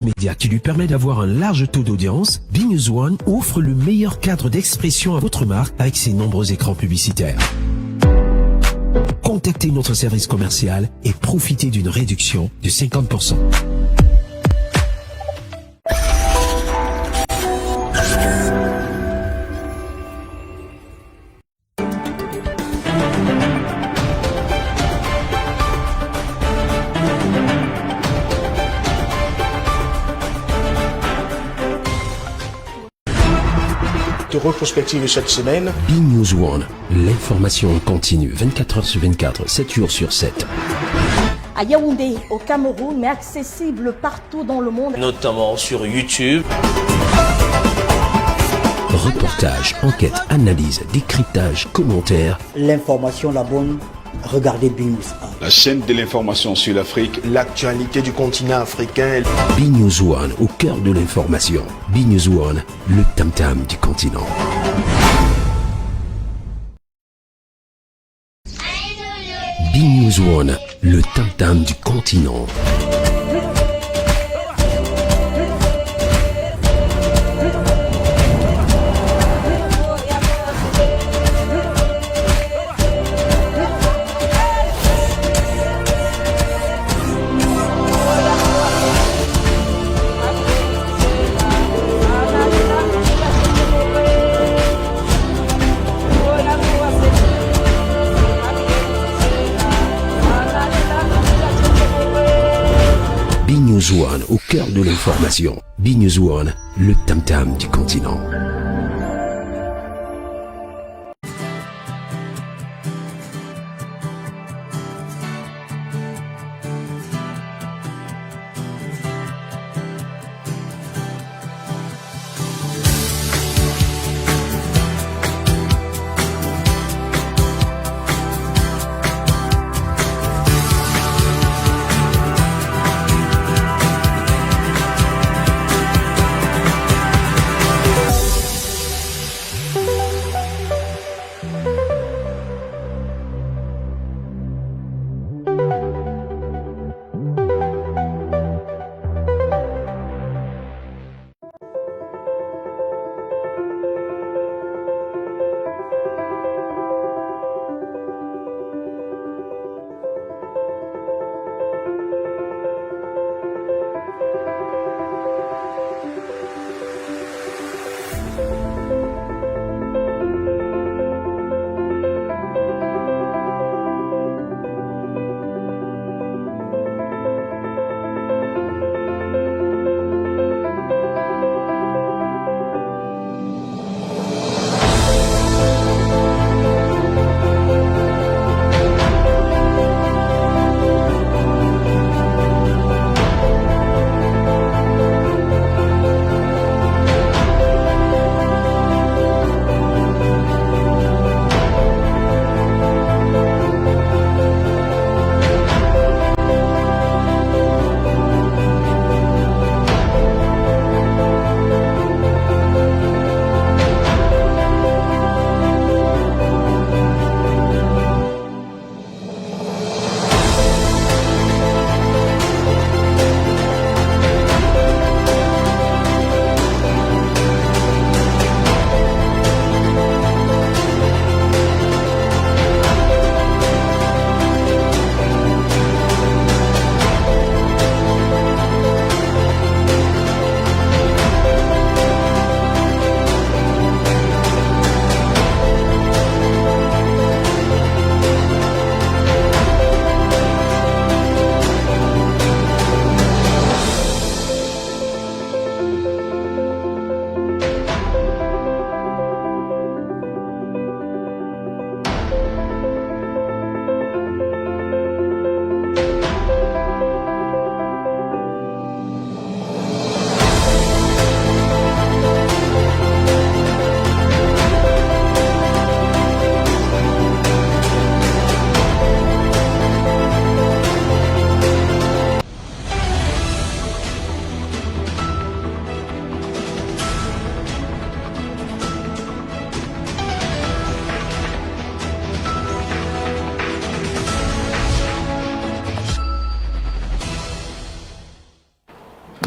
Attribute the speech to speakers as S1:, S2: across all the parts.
S1: média qui lui permet d'avoir un large taux d'audience, BNews One offre le meilleur cadre d'expression à votre marque avec ses nombreux écrans publicitaires. Contactez notre service commercial et profitez d'une réduction de 50%.
S2: De retrospective chaque semaine.
S1: BNews One, l'information continue 24 heures sur 24, 7 jours sur 7.
S3: À Yaoundé, au Cameroun, mais accessible partout dans le monde.
S2: Notamment sur YouTube.
S1: Reportages, enquêtes, analyses, décryptages, commentaires.
S4: L'information la bonne, regardez BNews 1.
S5: La chaîne de l'information sur l'Afrique.
S2: L'actualité du continent africain.
S1: BNews One, au cœur de l'information. BNews One, le tam-tam du continent. BNews One, le tam-tam du continent. BNews One, au cœur de l'information. BNews One, le tam-tam du continent.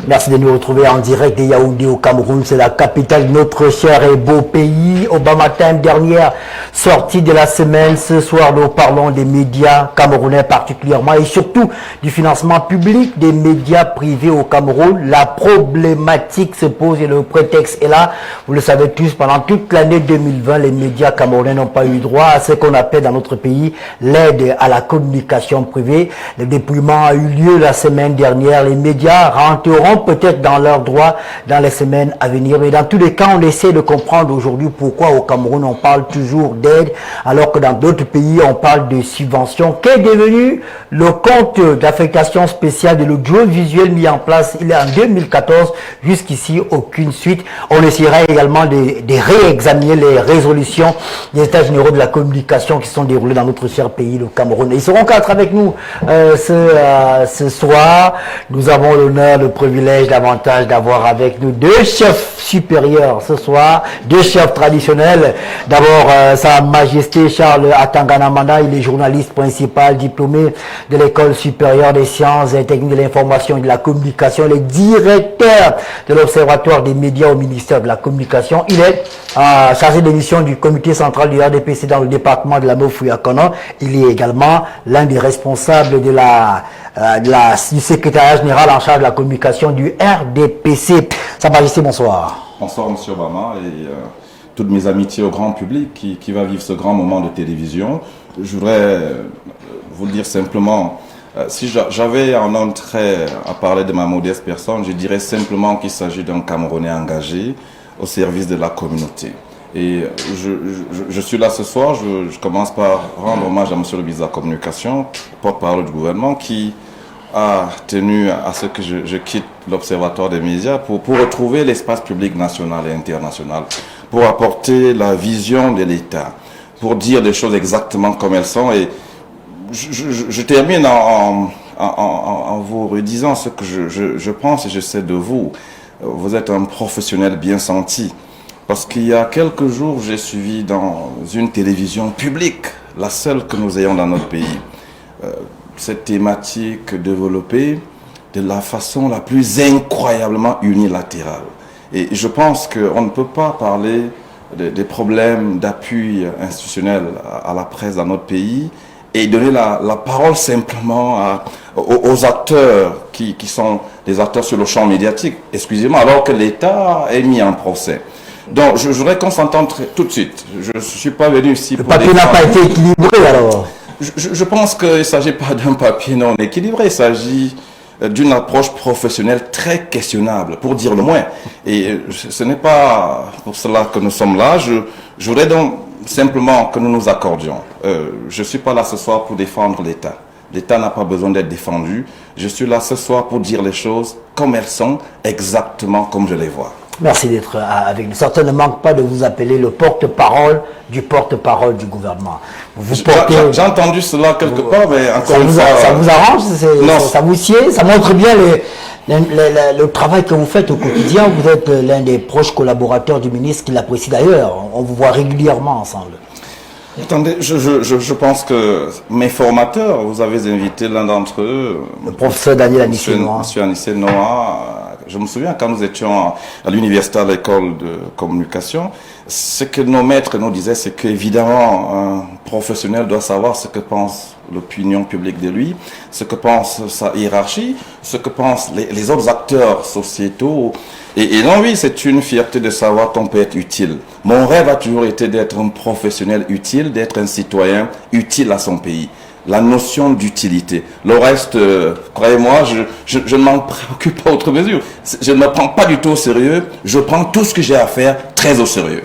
S4: Merci de nous retrouver en direct de Yaoundé au Cameroun. C'est la capitale de notre cher et beau pays. Obama Time, dernière sortie de la semaine. Ce soir, nous parlons des médias camerounais particulièrement et surtout du financement public des médias privés au Cameroun. La problématique se pose et le prétexte est là. Vous le savez tous, pendant toute l'année 2020, les médias camerounais n'ont pas eu droit à ce qu'on appelle dans notre pays l'aide à la communication privée. Le dépouillement a eu lieu la semaine dernière. Les médias rentreront peut-être dans leurs droits dans les semaines à venir. Mais dans tous les cas, on essaie de comprendre aujourd'hui pourquoi au Cameroun on parle toujours d'aide alors que dans d'autres pays on parle de subventions. Qu'est devenu le compte d'affectation spéciale de l'audiovisuel mis en place il est en 2014? Jusqu'ici, aucune suite. On essaiera également de réexaminer les résolutions des États généraux de la communication qui sont déroulés dans notre cher pays, le Cameroun. Ils seront quatre avec nous ce soir. Nous avons l'honneur, le privilège, l'avantage d'avoir avec nous deux chefs supérieurs ce soir, deux chefs traditionnels. D'abord, Sa Majesté Charles Atanganamanda, il est journaliste principal, diplômé de l'École supérieure des sciences et techniques de l'information et de la communication. Il est directeur de l'Observatoire des médias au ministère de la Communication. Il est chargé de mission du comité central du RDPC dans le département de la Mofouyakono. Il est également l'un des responsables du secrétariat général en charge de la communication du RDPC. Sa Majesté, bonsoir.
S6: Bonsoir, M. Obama, et toutes mes amitiés au grand public qui va vivre ce grand moment de télévision. Je voudrais vous le dire simplement, si j'avais en entrée à parler de ma modeste personne, je dirais simplement qu'il s'agit d'un Camerounais engagé au service de la communauté. Et je suis là ce soir, je commence par rendre hommage à M. le ministre de la Communication, porte-parole du gouvernement, qui a tenu à ce que je quitte l'Observatoire des médias pour retrouver l'espace public national et international, pour apporter la vision de l'État, pour dire les choses exactement comme elles sont. Et je termine en vous redisant ce que je pense et je sais de vous. Vous êtes un professionnel bien senti. Parce qu'il y a quelques jours, j'ai suivi dans une télévision publique, la seule que nous ayons dans notre pays, cette thématique développée de la façon la plus incroyablement unilatérale. Et je pense qu'on ne peut pas parler des problèmes d'appui institutionnel à la presse dans notre pays et donner la parole simplement aux acteurs qui sont des acteurs sur le champ médiatique, excusez-moi, alors que l'État est mis en procès. Donc, je voudrais qu'on s'entende tout de suite. Je ne suis pas venu ici pour...
S4: Le papier n'a pas été équilibré alors.
S6: Je pense qu'il ne s'agit pas d'un papier non équilibré, il s'agit d'une approche professionnelle très questionnable, pour dire le moins. Et ce n'est pas pour cela que nous sommes là. Je voudrais donc simplement que nous nous accordions. Je ne suis pas là ce soir pour défendre l'État. L'État n'a pas besoin d'être défendu. Je suis là ce soir pour dire les choses comme elles sont, exactement comme je les vois.
S4: Merci d'être avec nous. Certains ne manquent pas de vous appeler le porte-parole du gouvernement.
S6: J'ai entendu cela quelque part, mais encore une fois...
S4: Ça vous arrange, ça vous sied, ça montre bien le travail que vous faites au quotidien. Vous êtes l'un des proches collaborateurs du ministre qui l'apprécie d'ailleurs. On vous voit régulièrement ensemble.
S6: Attendez, je pense que mes formateurs, vous avez invité l'un d'entre eux,
S4: le professeur Daniel Anissé-Noah.
S6: Monsieur Anissé-Noah. Je me souviens quand nous étions à l'université, à l'école de communication, ce que nos maîtres nous disaient, c'est qu'évidemment, un professionnel doit savoir ce que pense l'opinion publique de lui, ce que pense sa hiérarchie, ce que pensent les autres acteurs sociétaux. Et non, oui, c'est une fierté de savoir qu'on peut être utile. Mon rêve a toujours été d'être un professionnel utile, d'être un citoyen utile à son pays. La notion d'utilité. Le reste, croyez-moi, je ne m'en préoccupe pas outre mesure. Je ne me prends pas du tout au sérieux. Je prends tout ce que j'ai à faire très au sérieux.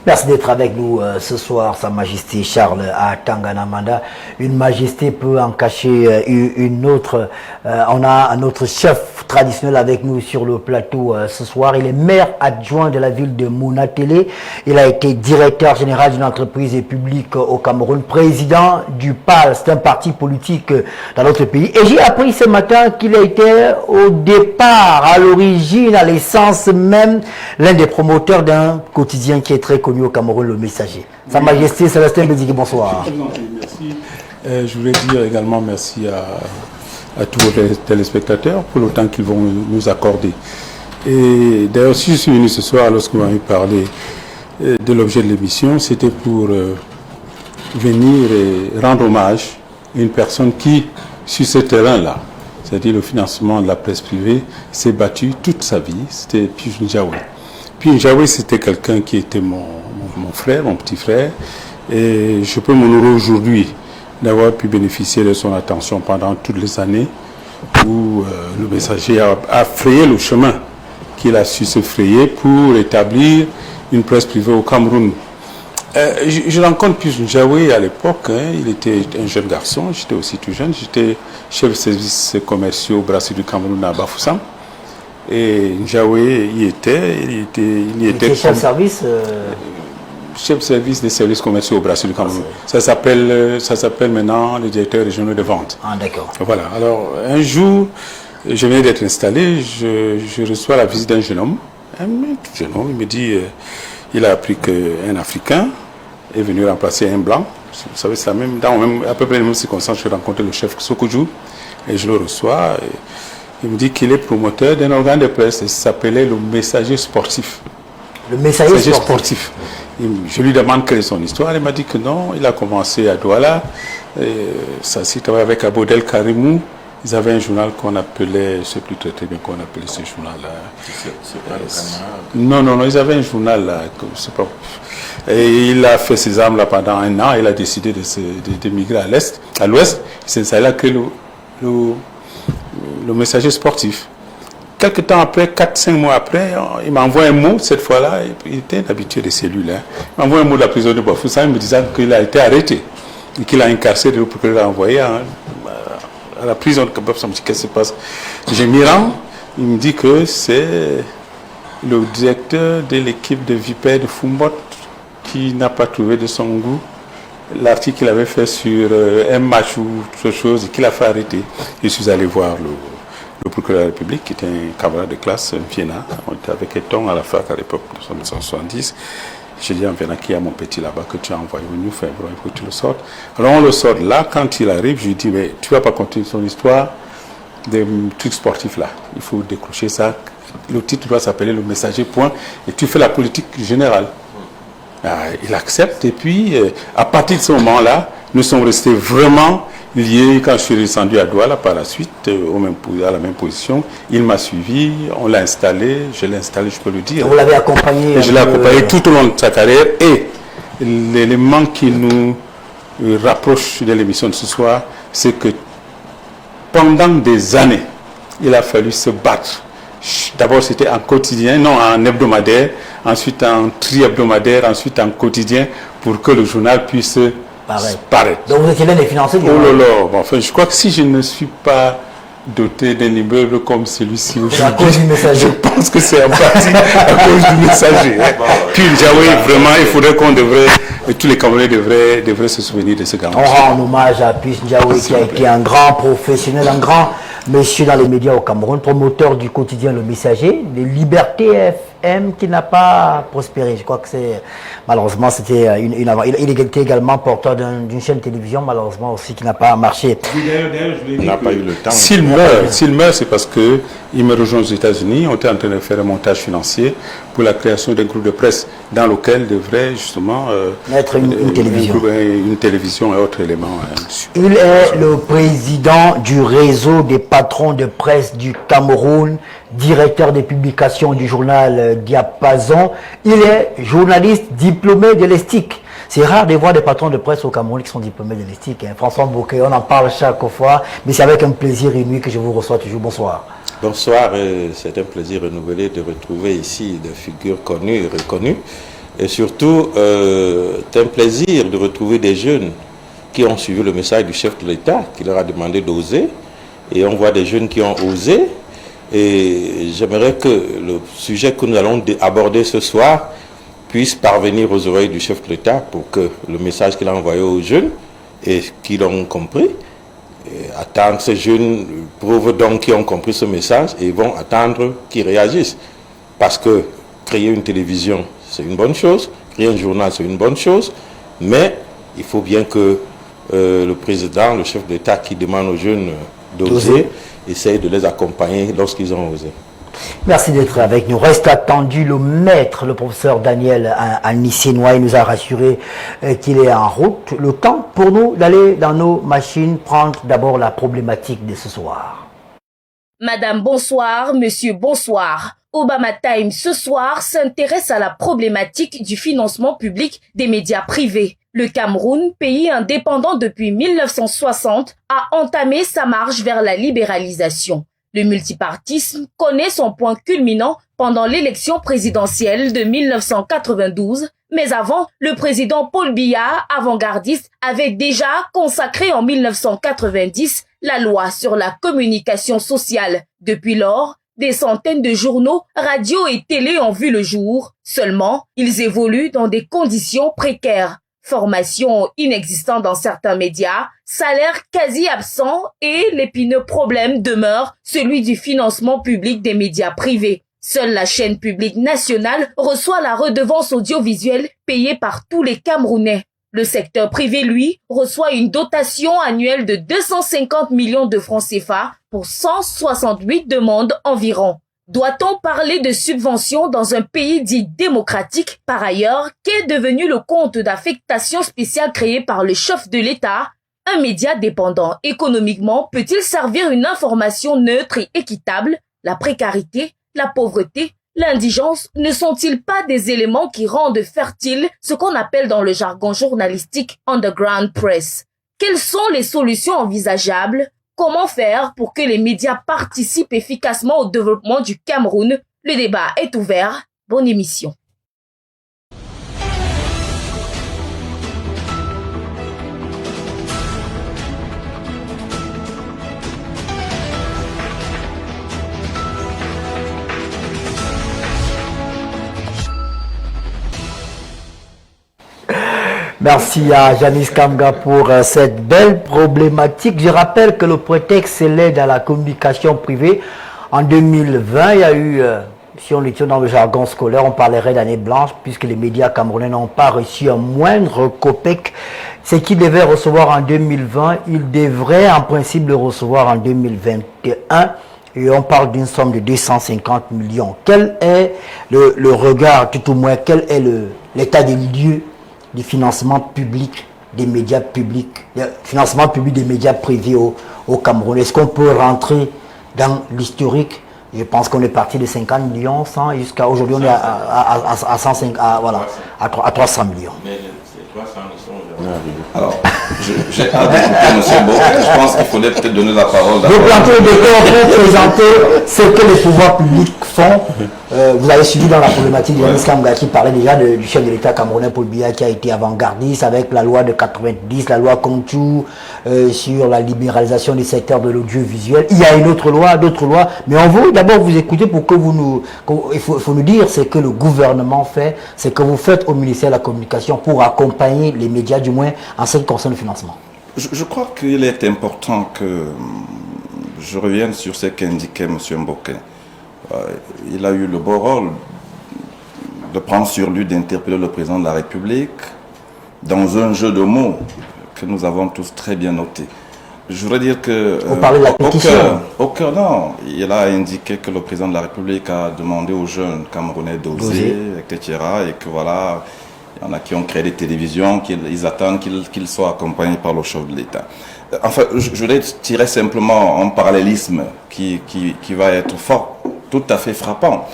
S4: Merci d'être avec nous ce soir, Sa Majesté Charles Atanganamanda. Une majesté peut en cacher une autre. On a un autre chef traditionnel avec nous sur le plateau ce soir. Il est maire adjoint de la ville de Mounatélé. Il a été directeur général d'une entreprise publique au Cameroun, président du PAL, c'est un parti politique dans notre pays. Et j'ai appris ce matin qu'il a été au départ, à l'origine, à l'essence même, l'un des promoteurs d'un quotidien qui est très connu au Cameroun, Le Messager. Sa Majesté Célestin Bédiké, bonsoir.
S7: Merci. Je voulais dire également merci à tous les téléspectateurs pour le temps qu'ils vont nous accorder. Et d'ailleurs, si je suis venu ce soir, lorsque vous m'avez parlé de l'objet de l'émission, c'était pour venir et rendre hommage à une personne qui, sur ce terrain-là, c'est-à-dire le financement de la presse privée, s'est battu toute sa vie. C'était Piyush Njawé. Piyush Njawé, c'était quelqu'un qui était mon frère, mon petit frère, et je peux m'honorer aujourd'hui d'avoir pu bénéficier de son attention pendant toutes les années où le messager a frayé le chemin qu'il a su se frayer pour établir une presse privée au Cameroun. Je rencontre Piyush Njawé à l'époque, il était un jeune garçon, j'étais aussi tout jeune, j'étais chef de service commerciaux au Brasserie du Cameroun à Bafoussam. Et Njawé y était, il était
S4: chef de service
S7: chef de service des services commerciaux au Brasserie du Cameroun. Ça s'appelle maintenant le directeur régional de vente.
S4: Ah, d'accord.
S7: Voilà, alors un jour, je venais d'être installé, je reçois la visite d'un jeune homme, il me dit, il a appris qu'un Africain est venu remplacer un Blanc. Vous savez, c'est à peu près les mêmes circonstances, je rencontrais le chef Sokoudjou, et je le reçois, et il me dit qu'il est promoteur d'un organe de presse, et ça s'appelait le Messager sportif.
S4: Le Messager sportif.
S7: Je lui demande quelle est son histoire, il m'a dit que non, il a commencé à Douala, ça s'est travaillé avec Abodel Karimou. Ils avaient un journal qu'on appelait, je ne sais plus très bien qu'on appelait ce journal-là. Non, ils avaient un journal là, c'est pas. Et il a fait ses armes là pendant un an, il a décidé de migrer à l'ouest. C'est ça, il a créé le Messager sportif. Quelques temps après, 4-5 mois après, il m'envoie un mot, cette fois-là, il était habitué de celui-là. Il m'envoie un mot de la prison de Bafoussam, me disant qu'il a été arrêté et qu'il a incarcéré le procureur a envoyé à la prison de Bafoussam. Qu'est-ce qui se passe? Je m'y rends, il me dit que c'est le directeur de l'équipe de Vipère de Fumbot qui n'a pas trouvé de son goût l'article qu'il avait fait sur un match ou autre chose et qu'il a fait arrêter. Je suis allé voir le procureur de la République, qui était un camarade de classe, un Vienna. On était avec Eton à la fac à l'époque de 1970. J'ai dit à Vienna, qui a mon petit là-bas que tu as envoyé au New February, il faut que tu le sortes. Alors on le sort là, quand il arrive, je lui dis, mais tu ne vas pas continuer son histoire des trucs sportifs là. Il faut décrocher ça. Le titre doit s'appeler Le Messager, point. Et tu fais la politique générale. Il accepte et puis à partir de ce moment-là, nous sommes restés vraiment liés. Quand je suis descendu à Douala par la suite, à la même position, il m'a suivi, on l'a installé, je l'ai installé, je peux le dire.
S4: Vous l'avez accompagné?
S7: Et je l'ai accompagné tout au long de sa carrière. Et l'élément qui nous rapproche de l'émission de ce soir, c'est que pendant des années, il a fallu se battre. D'abord, c'était en quotidien, non en hebdomadaire, ensuite en tri-hebdomadaire, ensuite en quotidien, pour que le journal puisse paraître.
S4: Donc vous étiez l'un des financiers du
S7: Oh là là, bon, enfin, je crois que si je ne suis pas doté d'un immeuble comme celui-ci aujourd'hui, je pense que c'est en partie à cause du Messager. Puis Njawé, vraiment, il faudrait tous les Camerounais devraient se souvenir de ce gars.
S4: On rend hommage à Piyush Njawé, qui a été un grand professionnel, un grand monsieur dans les médias au Cameroun, promoteur du quotidien Le Messager, de Liberté FM qui n'a pas prospéré. Je crois que malheureusement, c'était il était également porteur d'une chaîne de télévision, malheureusement aussi, qui n'a pas marché.
S6: Il n'a pas eu le temps.
S7: S'il meurt, c'est parce qu'il me rejoint aux États-Unis. On était en train de faire un montage financier pour la création d'un groupe de presse dans lequel devrait justement
S4: être une télévision.
S7: Une télévision et autres éléments.
S4: Il est le président du réseau des patrons de presse du Cameroun, directeur des publications du journal Diapason. Il est journaliste diplômé de l'ESTIC. C'est rare de voir des patrons de presse au Cameroun qui sont diplômés de l'ESTIC. François Bouquet, on en parle chaque fois, mais c'est avec un plaisir inouï que je vous reçois toujours. Bonsoir.
S8: Bonsoir, c'est un plaisir renouvelé de retrouver ici des figures connues et reconnues. Et surtout, c'est un plaisir de retrouver des jeunes qui ont suivi le message du chef de l'État, qui leur a demandé d'oser. Et on voit des jeunes qui ont osé. Et j'aimerais que le sujet que nous allons aborder ce soir puisse parvenir aux oreilles du chef de l'État pour que le message qu'il a envoyé aux jeunes et qui l'ont compris, attendre ces jeunes prouvent donc qu'ils ont compris ce message et vont attendre qu'ils réagissent. Parce que créer une télévision, c'est une bonne chose, créer un journal, c'est une bonne chose, mais il faut bien que le président, le chef de l'État qui demande aux jeunes d'oser, essayer de les accompagner lorsqu'ils ont osé.
S4: Merci d'être avec nous. Reste attendu le maître, le professeur Daniel Anicinois. Il nous a rassuré qu'il est en route. Le temps pour nous d'aller dans nos machines prendre d'abord la problématique de ce soir.
S3: Madame, bonsoir. Monsieur, bonsoir. Obama Time ce soir s'intéresse à la problématique du financement public des médias privés. Le Cameroun, pays indépendant depuis 1960, a entamé sa marche vers la libéralisation. Le multipartisme connaît son point culminant pendant l'élection présidentielle de 1992, mais avant, le président Paul Biya, avant-gardiste, avait déjà consacré en 1990 la loi sur la communication sociale. Depuis lors, des centaines de journaux, radios et télé ont vu le jour. Seulement, ils évoluent dans des conditions précaires. Formation inexistante dans certains médias, salaire quasi absent et l'épineux problème demeure celui du financement public des médias privés. Seule la chaîne publique nationale reçoit la redevance audiovisuelle payée par tous les Camerounais. Le secteur privé, lui, reçoit une dotation annuelle de 250 millions de francs CFA pour 168 demandes environ. Doit-on parler de subventions dans un pays dit démocratique? Par ailleurs, qu'est devenu le compte d'affectation spéciale créé par le chef de l'État? Un média dépendant économiquement peut-il servir une information neutre et équitable? La précarité, la pauvreté, l'indigence ne sont-ils pas des éléments qui rendent fertile ce qu'on appelle dans le jargon journalistique underground press? Quelles sont les solutions envisageables? Comment faire pour que les médias participent efficacement au développement du Cameroun? Le débat est ouvert. Bonne émission.
S4: Merci à Janice Kamga pour cette belle problématique. Je rappelle que le prétexte, c'est l'aide à la communication privée. En 2020, il y a eu, si on était dans le jargon scolaire, on parlerait d'année blanche, puisque les médias camerounais n'ont pas reçu un moindre copec. Ce qu'ils devaient recevoir en 2020, ils devraient en principe le recevoir en 2021. Et on parle d'une somme de 250 millions. Quel est le regard, tout au moins, quel est l'état des lieux du financement public des médias publics, le financement public des médias privés au Cameroun? Est-ce qu'on peut rentrer dans l'historique? Je pense qu'on est parti de 50 millions, 100, jusqu'à aujourd'hui on est à 105, à 300 millions.
S8: Mais ces 300 ne sont jamais arrivés.
S6: Alors, j'ai hâte d'écouter M. Beau. Je pense qu'il faudrait peut-être donner la parole
S4: Vous plantez le décor pour présenter ce que les pouvoirs publics font. Vous avez suivi dans la problématique de Yanis Kamga qui parlait déjà du chef de l'État camerounais Paul Biya qui a été avant-gardiste avec la loi de 90, la loi Conchou sur la libéralisation du secteur de l'audiovisuel. Il y a une autre loi, d'autres lois, mais on veut d'abord vous écouter pour que il faut nous dire ce que le gouvernement fait, ce que vous faites au ministère de la Communication pour accompagner les médias, du moins en ce qui concerne le financement.
S6: Je crois qu'il est important que je revienne sur ce qu'indiquait M. Mboké. Il a eu le beau rôle de prendre sur lui d'interpeller le président de la République dans un jeu de mots que nous avons tous très bien noté. Je voudrais dire que...
S4: Vous parlez de la pétition.
S6: Non, il a indiqué que le président de la République a demandé aux jeunes Camerounais d'oser, etc. Et que voilà, il y en a qui ont créé des télévisions, qu'ils attendent qu'ils soient accompagnés par le chef de l'État. Enfin, je voudrais tirer simplement un parallélisme qui va être fort, tout à fait frappant,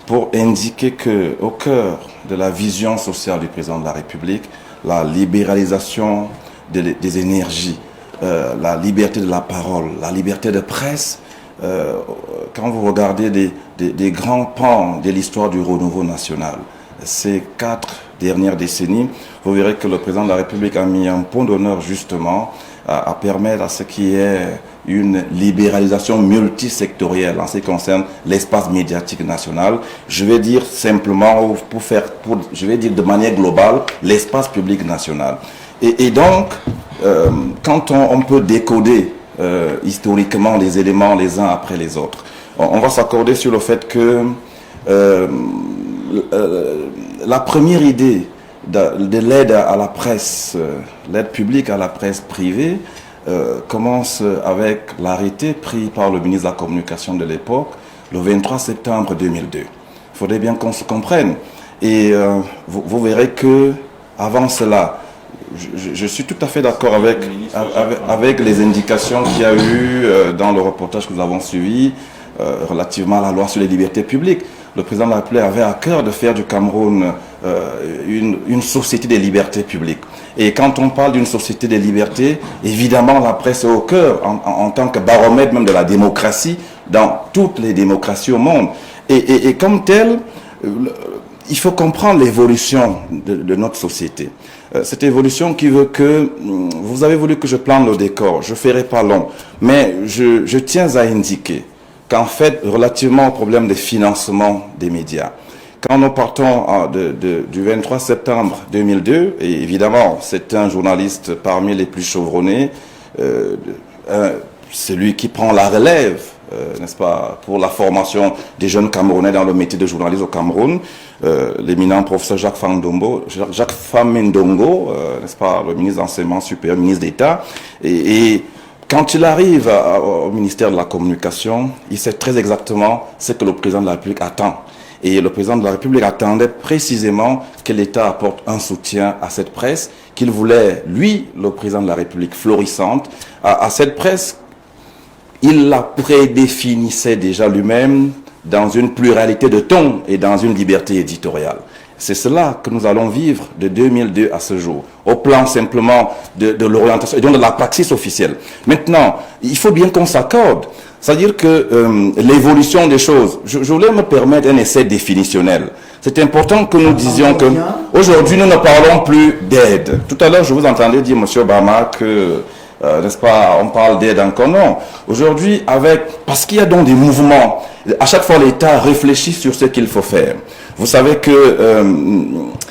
S6: pour indiquer qu'au cœur de la vision sociale du président de la République, la libéralisation des énergies, la liberté de la parole, la liberté de presse, quand vous regardez des grands pans de l'histoire du renouveau national, ces 4 dernières décennies, vous verrez que le président de la République a mis un point d'honneur justement à permettre à ce qu'il y ait une libéralisation multisectorielle en ce qui concerne l'espace médiatique national. Je vais dire simplement, je vais dire de manière globale, l'espace public national. Et donc, quand on peut décoder historiquement les éléments les uns après les autres, on va s'accorder sur le fait que la première idée de l'aide à la presse, l'aide publique à la presse privée, commence avec l'arrêté pris par le ministre de la Communication de l'époque, le 23 septembre 2002. Il faudrait bien qu'on se comprenne. Et vous verrez que avant cela, je suis tout à fait d'accord avec les indications qu'il y a eu dans le reportage que nous avons suivi relativement à la loi sur les libertés publiques. Le président de la République avait à cœur de faire du Cameroun une société des libertés publiques. Et quand on parle d'une société des libertés, évidemment la presse est au cœur en tant que baromètre même de la démocratie dans toutes les démocraties au monde. Et comme tel, il faut comprendre l'évolution de notre société. Cette évolution qui veut que, vous avez voulu que je plante le décor, je ne ferai pas long, mais je tiens à indiquer qu'en fait, relativement au problème des financements des médias, quand nous partons du 23 septembre 2002, et évidemment, c'est un journaliste parmi les plus chevronnés, celui qui prend la relève, n'est-ce pas, pour la formation des jeunes Camerounais dans le métier de journaliste au Cameroun, l'éminent professeur Jacques Famendongo, n'est-ce pas, le ministre d'Enseignement supérieur, ministre d'État, et quand il arrive au ministère de la Communication, il sait très exactement ce que le président de la République attend. Et le président de la République attendait précisément que l'État apporte un soutien à cette presse, qu'il voulait, lui, le président de la République, florissante. À cette presse, il la prédéfinissait déjà lui-même dans une pluralité de tons et dans une liberté éditoriale. C'est cela que nous allons vivre de 2002 à ce jour, au plan simplement de l'orientation et donc de la praxis officielle. Maintenant, il faut bien qu'on s'accorde, c'est-à-dire que l'évolution des choses, je voulais me permettre un essai définitionnel. C'est important que nous disions que aujourd'hui nous ne parlons plus d'aide. Tout à l'heure, je vous entendais dire, M. Obama, que n'est-ce pas, on parle d'aide encore. Non. Aujourd'hui, parce qu'il y a donc des mouvements, à chaque fois l'État réfléchit sur ce qu'il faut faire. Vous savez que...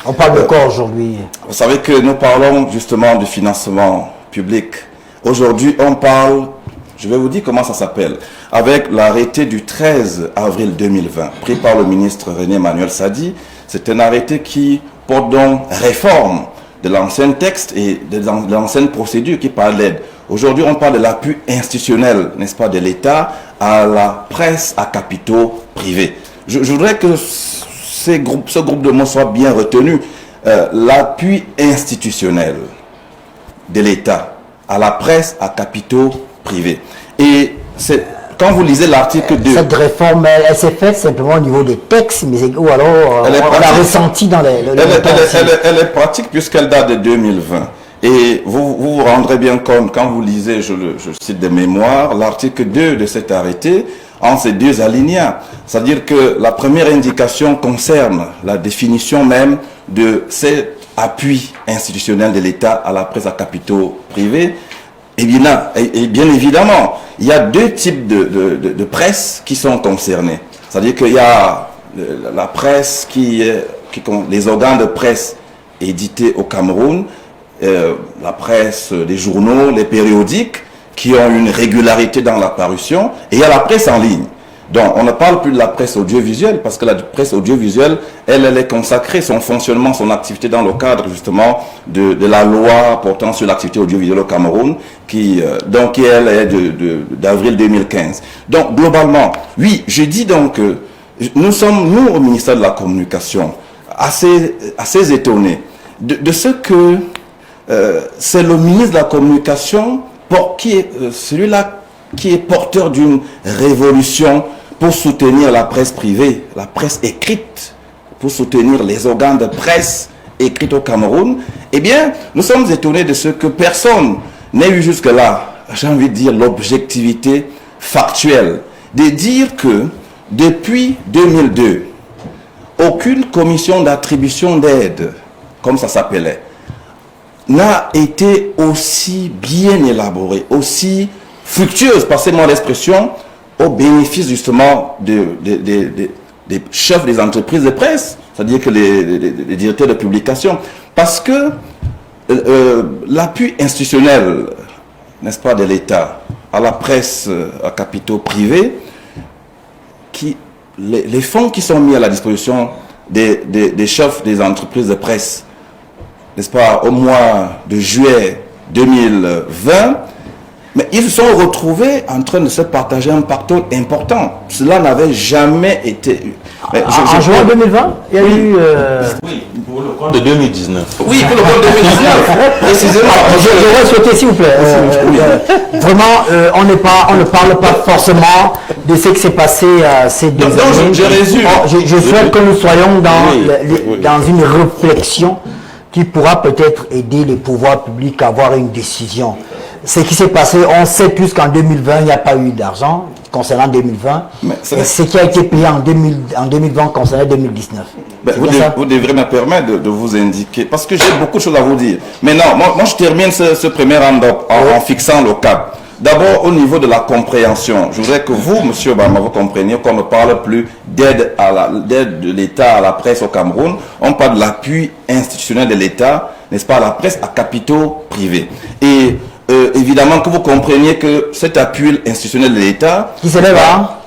S4: on parle de quoi aujourd'hui?
S6: Vous savez que nous parlons justement du financement public. Aujourd'hui, on parle, je vais vous dire comment ça s'appelle, avec l'arrêté du 13 avril 2020, pris par le ministre René Emmanuel Sadi. C'est un arrêté qui porte donc réforme de l'ancien texte et de l'ancienne procédure qui parle d'aide. Aujourd'hui, on parle de l'appui institutionnel, n'est-ce pas, de l'État à la presse à capitaux privés. Je voudrais que ce groupe de mots soit bien retenu. L'appui institutionnel de l'État à la presse à capitaux privés. Et quand vous lisez l'article 2...
S4: Cette réforme, elle s'est faite simplement au niveau des textes, ou alors on l'a ressenti dans
S6: elle est pratique puisqu'elle date de 2020. Et vous rendrez bien compte, quand vous lisez, je cite de mémoire, l'article 2 de cet arrêté, en ces deux alinéas. C'est-à-dire que la première indication concerne la définition même de cet appui institutionnel de l'État à la presse à capitaux privés. Et bien évidemment, il y a deux types de presse qui sont concernés. C'est-à-dire qu'il y a la presse les organes de presse édités au Cameroun, la presse des journaux, les périodiques, qui ont une régularité dans la parution, et il y a la presse en ligne. Donc, on ne parle plus de la presse audiovisuelle, parce que la presse audiovisuelle, elle est consacrée, son fonctionnement, son activité dans le cadre, justement, de la loi portant sur l'activité audiovisuelle au Cameroun, qui elle est d'avril 2015. Donc, globalement, oui, je dis donc que nous sommes, nous, au ministère de la Communication, assez étonnés de ce que c'est le ministre de la Communication qui est celui-là qui est porteur d'une révolution pour soutenir la presse privée, la presse écrite, pour soutenir les organes de presse écrite au Cameroun. Eh bien, nous sommes étonnés de ce que personne n'ait eu jusque-là, j'ai envie de dire, l'objectivité factuelle de dire que depuis 2002, aucune commission d'attribution d'aide, comme ça s'appelait, n'a été aussi bien élaborée, aussi fructueuse, passez-moi l'expression, au bénéfice justement des chefs des entreprises de presse, c'est-à-dire que les directeurs de publication, parce que l'appui institutionnel, n'est-ce pas, de l'État à la presse à capitaux privés, les fonds qui sont mis à la disposition des chefs des entreprises de presse, n'est-ce pas, au mois de juillet 2020, Mais ils se sont retrouvés en train de se partager un pactole important. Cela n'avait jamais été...
S4: En juin 2020, il y a eu...
S8: Oui, pour le compte de 2019.
S6: Oui, pour le compte de 2019. Précisément.
S4: J'aurais souhaité, s'il vous plaît. Vraiment, on ne parle pas forcément de ce qui s'est passé ces 2 années.
S6: Je résume.
S4: Je souhaite que nous soyons dans une réflexion qui pourra peut-être aider les pouvoirs publics à avoir une décision. Ce qui s'est passé, on sait tous qu'en 2020, il n'y a pas eu d'argent concernant 2020. Et ce qui a été payé en 2020 concernant 2019.
S6: Vous devrez me permettre de vous indiquer, parce que j'ai beaucoup de choses à vous dire. Mais non, moi je termine ce premier round-up en fixant le cap. D'abord, au niveau de la compréhension, je voudrais que vous, M. Obama, vous compreniez qu'on ne parle plus d'aide de l'État à la presse au Cameroun. On parle de l'appui institutionnel de l'État, n'est-ce pas, à la presse à capitaux privés. Et évidemment que vous compreniez que cet appui institutionnel de l'État...
S4: Qui s'élève à...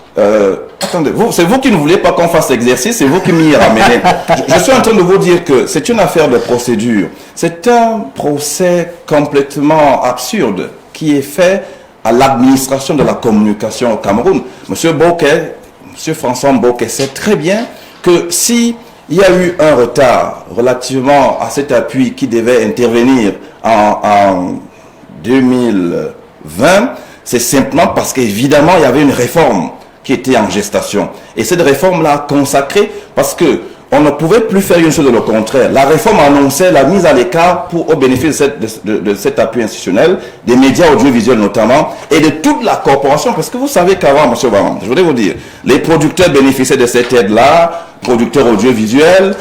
S6: Attendez, c'est vous qui ne voulez pas qu'on fasse l'exercice, c'est vous qui m'y ramenez. Je suis en train de vous dire que c'est une affaire de procédure. C'est un procès complètement absurde qui est fait à l'administration de la communication au Cameroun. Monsieur Bokeh, Monsieur François Bokeh sait très bien que si il y a eu un retard relativement à cet appui qui devait intervenir en 2020, c'est simplement parce qu'évidemment il y avait une réforme qui était en gestation. Et cette réforme-là consacrée parce que on ne pouvait plus faire une chose de le contraire. La réforme annonçait la mise à l'écart au bénéfice de cet appui institutionnel, des médias audiovisuels notamment, et de toute la corporation. Parce que vous savez qu'avant, M. Obama, je voudrais vous dire, les producteurs bénéficiaient de cette aide-là, producteurs audiovisuels,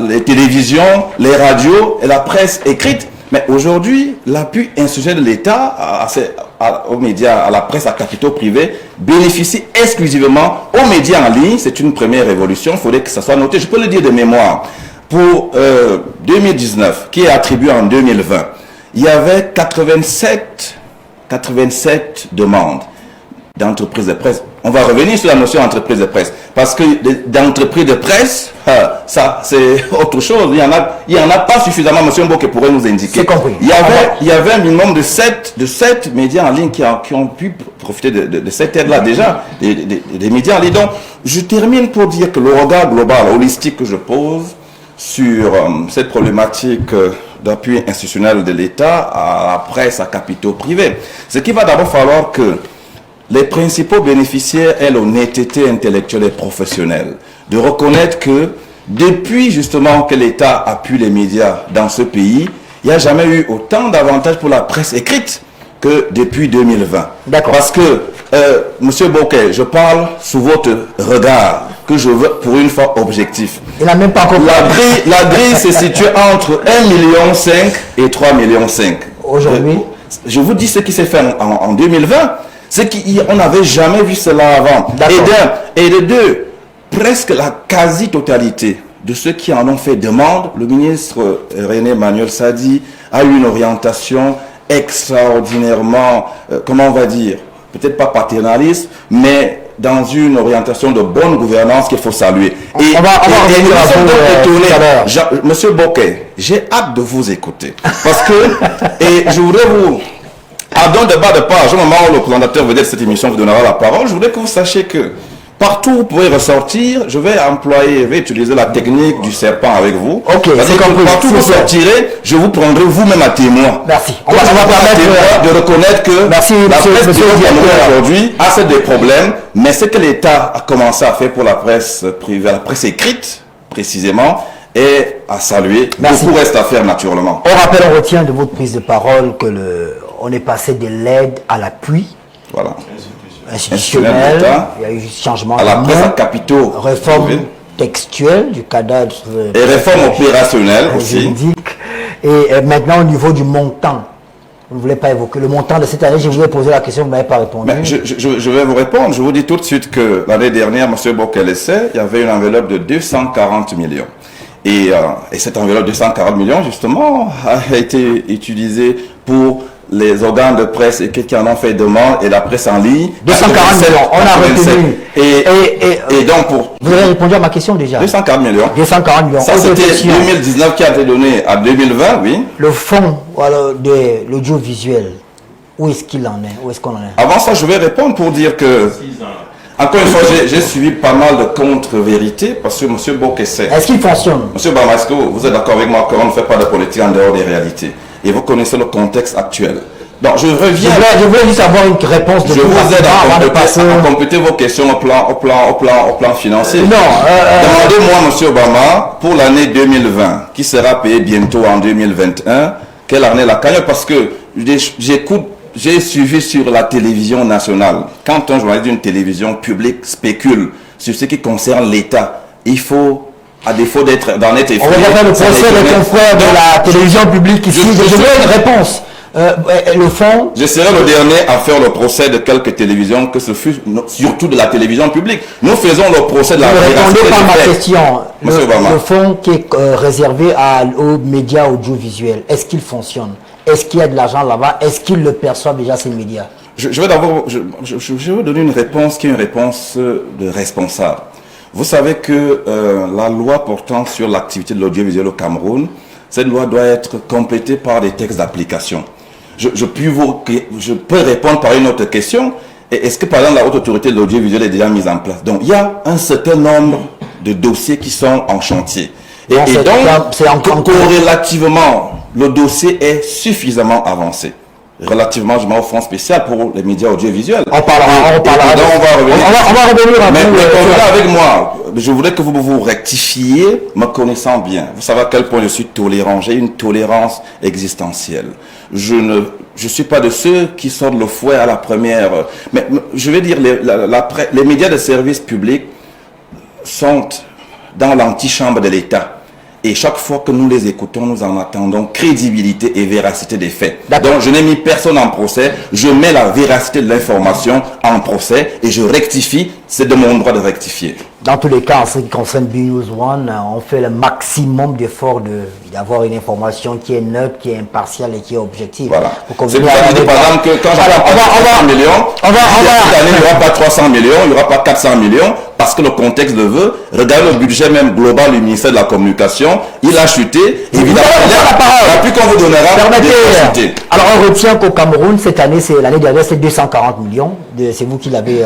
S6: les télévisions, les radios et la presse écrite. Mais aujourd'hui, l'appui institutionnel de l'État aux médias, à la presse à capitaux privés, bénéficie exclusivement aux médias en ligne. C'est une première révolution, il faudrait que ça soit noté. Je peux le dire de mémoire. Pour 2019, qui est attribué en 2020, il y avait 87 demandes d'entreprises de presse. On va revenir sur la notion d'entreprise de presse. Parce que d'entreprise de presse, ça c'est autre chose. Il y en a pas suffisamment, M. Bokeh pourrait nous indiquer.
S4: C'est compris.
S6: Il y avait un minimum de 7 médias en ligne qui ont pu profiter de cette aide-là déjà, des médias en ligne. Donc, je termine pour dire que le regard global, holistique que je pose sur cette problématique d'appui institutionnel de l'État à la presse à capitaux privés, c'est qu'il va d'abord falloir que les principaux bénéficiaires aient l'honnêteté intellectuelle et professionnelle de reconnaître que depuis justement que l'État appuie les médias dans ce pays, il n'y a jamais eu autant d'avantages pour la presse écrite que depuis 2020.
S4: D'accord.
S6: Parce que, M. Bokeh, je parle sous votre regard, que je veux pour une fois objectif.
S4: Il n'a même pas compris.
S6: La grille se situe entre 1,5 million et 3,5 millions.
S4: Aujourd'hui,
S6: je vous dis ce qui s'est fait en 2020. C'est qu'on n'avait jamais vu cela avant. Et de deux, presque la quasi-totalité de ceux qui en ont fait demande, le ministre René Manuel Sadi a eu une orientation extraordinairement, comment on va dire, peut-être pas paternaliste, mais dans une orientation de bonne gouvernance qu'il faut saluer.
S4: On va revenir à vous,
S6: Monsieur Bokeh, j'ai hâte de vous écouter. Parce que, et je voudrais vous... Dans le bas de page, au moment où le présentateur vedette de cette émission vous donnera la parole, je voudrais que vous sachiez que partout où vous pouvez ressortir, je vais utiliser la technique du serpent avec vous.
S4: Ok, c'est compris.
S6: Partout où vous sortirez, je vous prendrai vous-même à témoin.
S4: Merci.
S6: On va permettre de reconnaître que la presse aujourd'hui a des problèmes, mais ce que l'État a commencé à faire pour la presse privée, la presse écrite précisément, est à saluer.
S4: Merci.
S6: Beaucoup reste à faire naturellement.
S4: On rappelle, on retient de votre prise de parole que on est passé de l'aide à l'appui.
S6: Voilà.
S4: Institutionnel. Il y a eu changement
S6: à la presse à capitaux.
S4: Réforme textuelle du cadre.
S6: Et réforme opérationnelle aussi.
S4: Juridique. Et maintenant, au niveau du montant, vous ne voulez pas évoquer le montant de cette année. Je vous ai posé la question, vous ne m'avez pas répondu.
S6: Mais je vais vous répondre. Je vous dis tout de suite que l'année dernière, M. Bokeh le sait, il y avait une enveloppe de 240 millions. Et cette enveloppe de 240 millions, justement, a été utilisée pour les organes de presse et qui en ont fait demande et la presse en ligne.
S4: 240 millions, on a retenu.
S6: Et donc pour...
S4: Vous avez répondu à ma question déjà.
S6: 240 millions.
S4: 240 millions.
S6: Ça c'était 2019 qui a été donné à 2020, oui.
S4: Le fonds de l'audiovisuel Où est-ce qu'il en est? Où est-ce qu'on en est?
S6: Avant ça, je vais répondre pour dire que, encore une fois, j'ai suivi pas mal de contre-vérités parce que M. Bokesse...
S4: Est-ce qu'il fonctionne?
S6: M. Bama, est-ce que vous êtes d'accord avec moi qu'on ne fait pas de politique en dehors des réalités? Et vous connaissez le contexte actuel. Donc, je reviens...
S4: Je voulais juste avoir une réponse de...
S6: Je vous aide à compléter vos questions au plan financier.
S4: Non.
S6: Demandez-moi, M. Obama, pour l'année 2020, qui sera payée bientôt en 2021, quelle année la cagnotte? Parce que j'ai suivi sur la télévision nationale. Quand un journaliste d'une télévision publique spécule sur ce qui concerne l'État, il faut, à défaut d'en être effrayé...
S4: On va faire le procès des confrères de la télévision publique ici. Je veux une réponse. Le fond...
S6: Je serai le dernier à faire le procès de quelques télévisions, que ce fut surtout de la télévision publique. Nous faisons le procès de la véracité.
S4: Ne répondez pas à ma question.
S6: Le
S4: fonds qui est réservé aux médias audiovisuels, est-ce qu'il fonctionne? Est-ce qu'il y a de l'argent là-bas? Est-ce qu'ils le perçoivent déjà, ces médias?
S6: Je vais d'abord donner une réponse qui est une réponse de responsable. Vous savez que la loi portant sur l'activité de l'audiovisuel au Cameroun, cette loi doit être complétée par des textes d'application. Je peux répondre par une autre question. Est-ce que, par exemple, la haute autorité de l'audiovisuel est déjà mise en place? Donc, il y a un certain nombre de dossiers qui sont en chantier. Et donc, corrélativement, le dossier est suffisamment avancé. Relativement, je mets au fonds spécial pour les médias audiovisuels.
S4: On va revenir à
S6: mais avec moi, je voudrais que vous vous rectifiez, me connaissant bien. Vous savez à quel point je suis tolérant. J'ai une tolérance existentielle. Je ne suis pas de ceux qui sortent le fouet à la première. Mais je vais dire, les médias de service public sont dans l'antichambre de l'État. Et chaque fois que nous les écoutons, nous en attendons crédibilité et véracité des faits. Donc je n'ai mis personne en procès, je mets la véracité de l'information en procès et je rectifie, c'est de mon droit de rectifier.
S4: Dans tous les cas, en ce qui concerne BNews One, on fait le maximum d'efforts d'avoir une information qui est neutre, qui est impartiale et qui est objective.
S6: Voilà. C'est pour ça que je dis par exemple que quand j'entends 300 millions, cette année il n'y aura pas 300 millions, il n'y aura pas 400 millions, parce que le contexte le veut. Regardez le budget même global du ministère de la Communication, il a chuté. Évidemment, la plus qu'on vous donnera,
S4: permettez. Alors on retient qu'au Cameroun, cette année, l'année dernière, c'est 240 millions. C'est vous qui l'avez...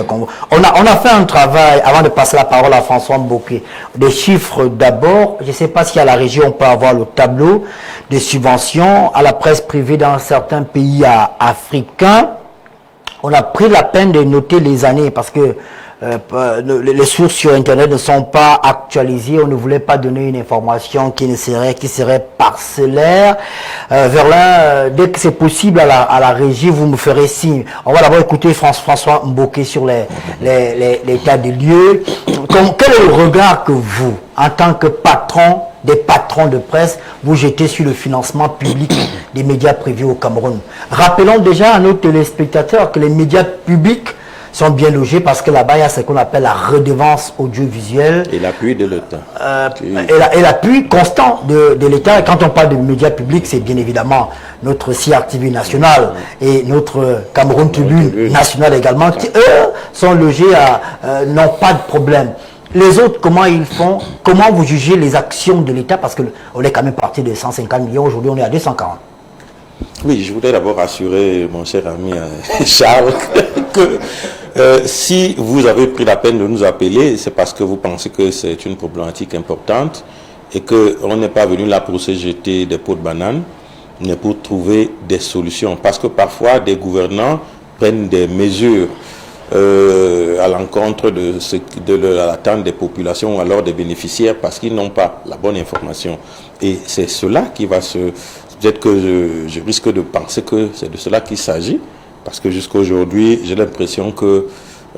S4: On a fait un travail, avant de passer la parole à François Mboké, des chiffres d'abord. Je ne sais pas si à la région, on peut avoir le tableau des subventions à la presse privée dans certains pays africains. On a pris la peine de noter les années parce que les sources sur Internet ne sont pas actualisées. On ne voulait pas donner une information qui serait parcellaire. Verlin, dès que c'est possible à la régie, vous me ferez signe. On va d'abord écouter François Mboké sur l'état des lieux. Quel est le regard que vous, en tant que patron des patrons de presse, vous jetez sur le financement public des médias privés au Cameroun? Rappelons déjà à nos téléspectateurs que les médias publics sont bien logés parce que là-bas, il y a ce qu'on appelle la redevance audiovisuelle.
S8: Et l'appui de l'État.
S4: Et l'appui constant de l'État. Et quand on parle de médias publics, c'est bien évidemment notre CRTV national et notre Cameroun Tribune nationale également, qui, eux, sont logés n'ont pas de problème. Les autres, comment ils font? Comment vous jugez les actions de l'État? Parce qu'on est quand même parti de 150 millions, aujourd'hui on est à 240.
S8: Oui, je voudrais d'abord rassurer mon cher ami Charles que si vous avez pris la peine de nous appeler, c'est parce que vous pensez que c'est une problématique importante et qu'on n'est pas venu là pour se jeter des pots de banane, mais pour trouver des solutions. Parce que parfois, des gouvernants prennent des mesures à l'encontre de l'attente des populations ou alors des bénéficiaires parce qu'ils n'ont pas la bonne information. Et c'est cela qui va peut-être que je risque de penser que c'est de cela qu'il s'agit, parce que jusqu'à aujourd'hui, j'ai l'impression que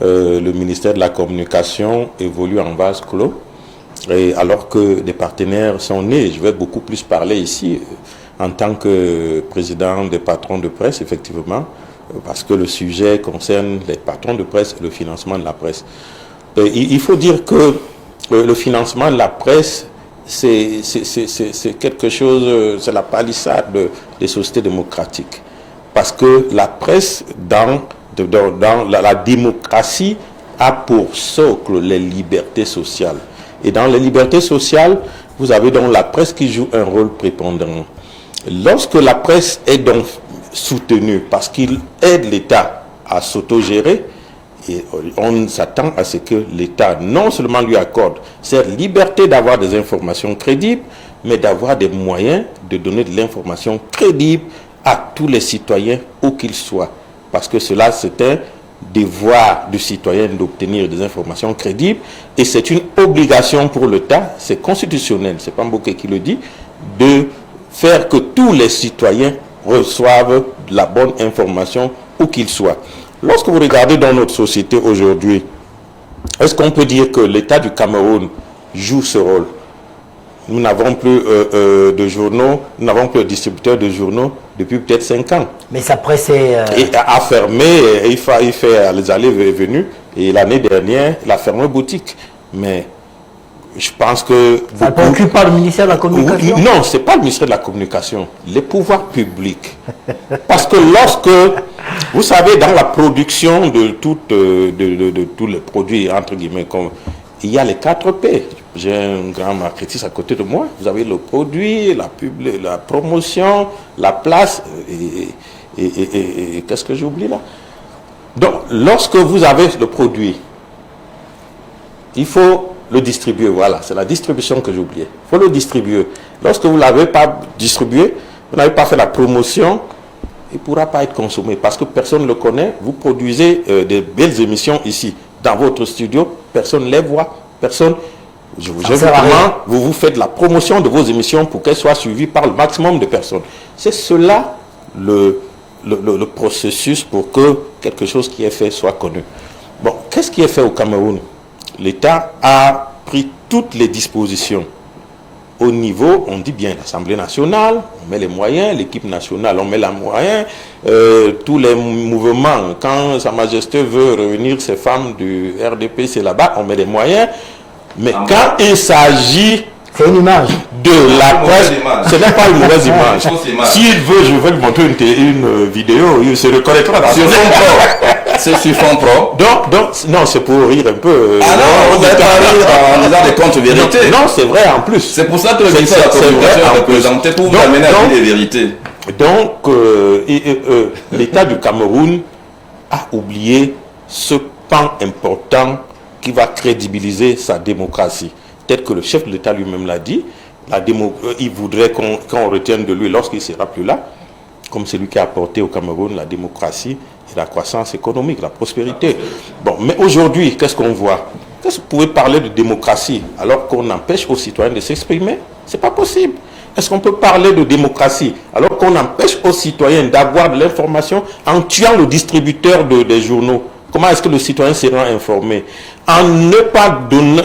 S8: le ministère de la Communication évolue en vase clos, et alors que des partenaires sont nés. Je vais beaucoup plus parler ici en tant que président des patrons de presse, effectivement, parce que le sujet concerne les patrons de presse et le financement de la presse. Il faut dire que le financement de la presse, c'est quelque chose, c'est la palissade des sociétés démocratiques. Parce que la presse, dans la démocratie, a pour socle les libertés sociales. Et dans les libertés sociales, vous avez donc la presse qui joue un rôle prépondérant. Lorsque la presse est donc soutenu parce qu'il aide l'État à s'autogérer. Et on s'attend à ce que l'État non seulement lui accorde cette liberté d'avoir des informations crédibles, mais d'avoir des moyens de donner de l'information crédible à tous les citoyens, où qu'ils soient. Parce que cela, c'est un devoir du citoyen d'obtenir des informations crédibles, et c'est une obligation pour l'État, c'est constitutionnel, c'est pas Mboké qui le dit, de faire que tous les citoyens reçoivent la bonne information où qu'ils soient. Lorsque vous regardez dans notre société aujourd'hui, est-ce qu'on peut dire que l'État du Cameroun joue ce rôle? Nous n'avons plus de journaux, nous n'avons plus de distributeurs de journaux depuis peut-être 5 ans.
S4: Mais sa presse est...
S8: Et a fermé, il fait les allées et venues, et l'année dernière, il a fermé boutique. Mais je pense que...
S4: Ça ne préoccupe pas le ministère de la Communication?
S8: Non, ce n'est pas le ministère de la Communication, les pouvoirs publics. Parce que lorsque, vous savez, dans la production de tous les produits, entre guillemets, comme, il y a les 4 P. J'ai un grand marketing à côté de moi. Vous avez le produit, la promotion, la place, et qu'est-ce que j'ai oublié là? Donc, lorsque vous avez le produit, il faut le distribuer. Voilà, c'est la distribution que j'ai oublié. Il faut le distribuer. Lorsque vous ne l'avez pas distribué, vous n'avez pas fait la promotion, il ne pourra pas être consommé parce que personne ne le connaît. Vous produisez des belles émissions ici, dans votre studio, personne ne les voit, personne... vous faites la promotion de vos émissions pour qu'elles soient suivies par le maximum de personnes. C'est cela le processus pour que quelque chose qui est fait soit connu. Bon, qu'est-ce qui est fait au Cameroun? L'État a pris toutes les dispositions. Au niveau, on dit bien l'Assemblée nationale, on met les moyens, l'équipe nationale, on met les moyens, tous les mouvements, quand Sa Majesté veut réunir ses femmes du RDP, c'est là-bas, on met les moyens. Mais quand il s'agit
S4: c'est une image
S8: de la presse, ce n'est pas une mauvaise image. S'il veut, je vais lui montrer une vidéo, il se reconnaîtra dans
S6: sur fond pro. C'est sur fond pro.
S8: Donc, non, c'est pour rire un peu.
S6: Ah non, vous n'allez pas rire en disant des comptes vérités.
S8: Non, c'est vrai en plus.
S6: C'est pour ça que le ministère de la Communication est représenté pour vous amener à dire des vérités.
S8: Donc, l'État du Cameroun a oublié ce pan important qui va crédibiliser sa démocratie. Peut-être que le chef de l'État lui-même l'a dit, il voudrait qu'on retienne de lui lorsqu'il ne sera plus là, comme celui qui a apporté au Cameroun la démocratie et la croissance économique, la prospérité. Bon, mais aujourd'hui, qu'est-ce qu'on voit? Qu'est-ce que vous pouvez parler de démocratie alors qu'on empêche aux citoyens de s'exprimer? Ce n'est pas possible. Est-ce qu'on peut parler de démocratie alors qu'on empêche aux citoyens d'avoir de l'information en tuant le distributeur des journaux? Comment est-ce que le citoyen sera informé? En ne pas donner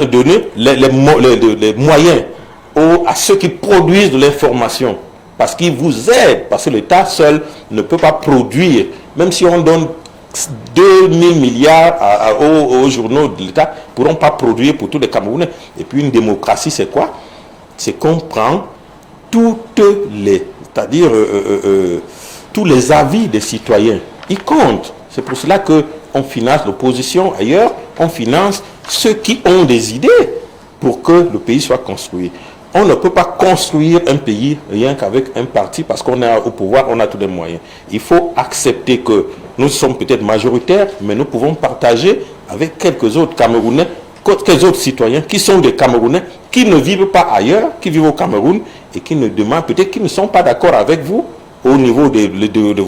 S8: les moyens à ceux qui produisent de l'information. Parce qu'ils vous aident. Parce que l'État seul ne peut pas produire. Même si on donne 2000 milliards aux journaux de l'État, ils ne pourront pas produire pour tous les Camerounais. Et puis une démocratie, c'est quoi? C'est qu'on prend toutes les... c'est-à-dire tous les avis des citoyens. Ils comptent. C'est pour cela que on finance l'opposition ailleurs, on finance ceux qui ont des idées pour que le pays soit construit. On ne peut pas construire un pays rien qu'avec un parti parce qu'on est au pouvoir, on a tous les moyens. Il faut accepter que nous sommes peut-être majoritaires, mais nous pouvons partager avec quelques autres Camerounais, quelques autres citoyens qui sont des Camerounais, qui ne vivent pas ailleurs, qui vivent au Cameroun et qui ne demandent peut-être qu'ils ne sont pas d'accord avec vous au niveau de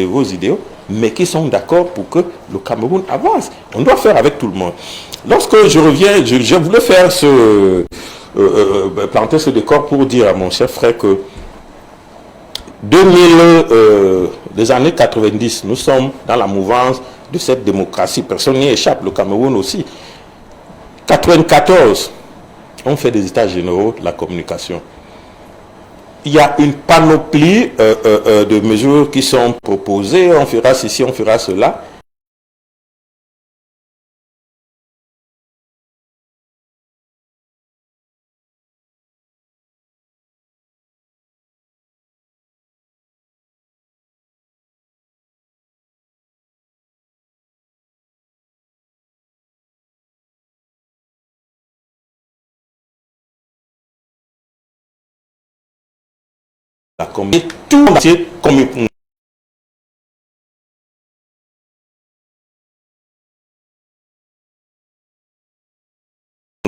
S8: vos idéaux, mais qui sont d'accord pour que le Cameroun avance. On doit faire avec tout le monde. Lorsque je reviens, je voulais faire planter ce décor pour dire à mon cher frère que les années 90, nous sommes dans la mouvance de cette démocratie. Personne n'y échappe, le Cameroun aussi. 94, on fait des états généraux de la communication. Il y a une panoplie de mesures qui sont proposées. On fera ceci, on fera cela. Et tout comme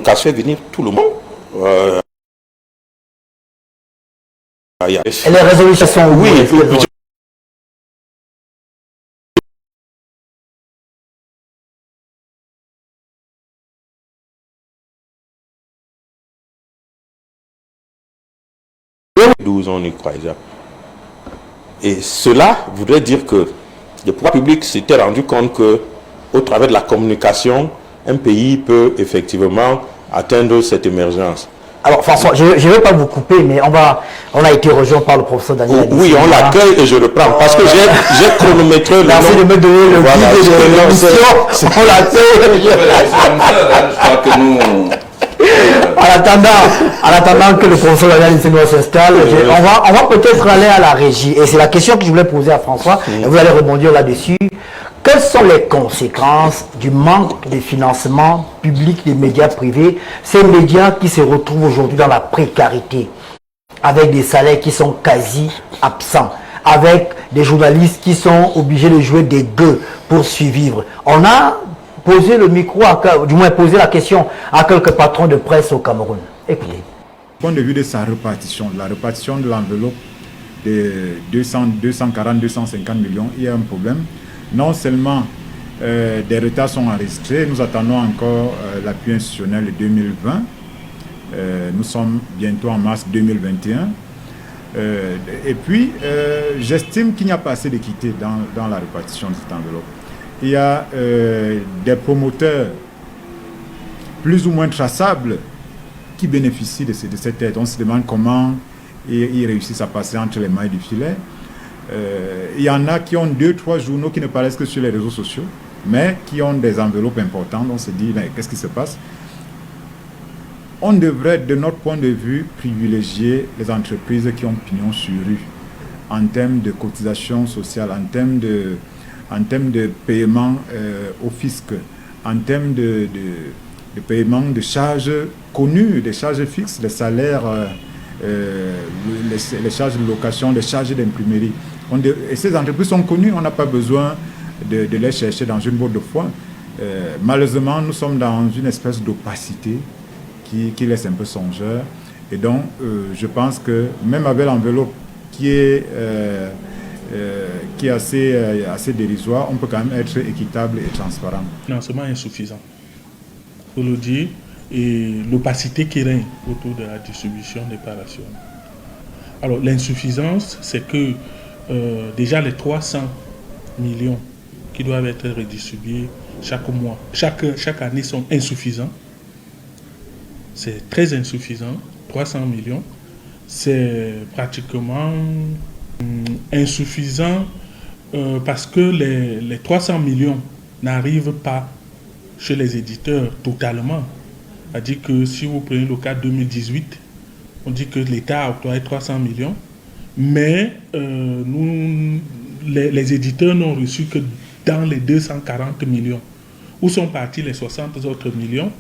S8: communication fait venir tout le monde.
S4: Et les résolutions sont où?
S8: Oui, on y croit déjà. Et cela voudrait dire que le pouvoir public s'était rendu compte que, au travers de la communication, un pays peut effectivement atteindre cette émergence.
S4: Alors François, je ne vais pas vous couper, mais on a été rejoint par le professeur Daniel.
S8: Oui, on l'accueille et je reprends parce que j'ai chronométré le
S4: Merci
S8: nom.
S4: de me donner le guide de l'émission. On l'accueille.
S6: Je crois que nous...
S4: En attendant que le professeur Daniel s'installe, on va peut-être aller à la régie. Et c'est la question que je voulais poser à François, et vous allez rebondir là-dessus. Quelles sont les conséquences du manque de financement public des médias privés, ces médias qui se retrouvent aujourd'hui dans la précarité, avec des salaires qui sont quasi absents, avec des journalistes qui sont obligés de jouer des gueux pour survivre? On a posé le micro, du moins posé la question à quelques patrons de presse au Cameroun. Écoutez.
S9: Du point de vue de sa répartition, la répartition de l'enveloppe de 240-250 millions, il y a un problème. Non seulement des retards sont enregistrés, nous attendons encore l'appui institutionnel de 2020. Nous sommes bientôt en mars 2021. Et puis, j'estime qu'il n'y a pas assez d'équité dans la répartition de cette enveloppe. Il y a des promoteurs plus ou moins traçables qui bénéficient de cette aide. On se demande comment ils réussissent à passer entre les mailles du filet. Il y en a qui ont 2-3 journaux qui ne paraissent que sur les réseaux sociaux, mais qui ont des enveloppes importantes. On se dit, mais qu'est-ce qui se passe? On devrait, de notre point de vue, privilégier les entreprises qui ont pignon sur rue en termes de cotisation sociale, en termes de paiement au fisc, en termes de paiement de charges connues, des charges fixes, les salaires, les charges de location, les charges d'imprimerie. Et ces entreprises sont connues, on n'a pas besoin de les chercher dans une botte de foin. Malheureusement, nous sommes dans une espèce d'opacité qui laisse un peu songeur. Et donc, je pense que même avec l'enveloppe qui est assez dérisoire, on peut quand même être équitable et transparent.
S10: Financement insuffisant, il faut le dire, et l'opacité qui règne autour de la distribution des parations. Alors, l'insuffisance, c'est que déjà les 300 millions qui doivent être redistribués chaque mois, chaque année sont insuffisants. C'est très insuffisant, 300 millions. C'est pratiquement insuffisant parce que les 300 millions n'arrivent pas chez les éditeurs totalement. C'est-à-dire que si vous prenez le cas 2018, on dit que l'État a octroyé 300 millions, mais les éditeurs n'ont reçu que dans les 240 millions. Où sont partis les 60 autres millions?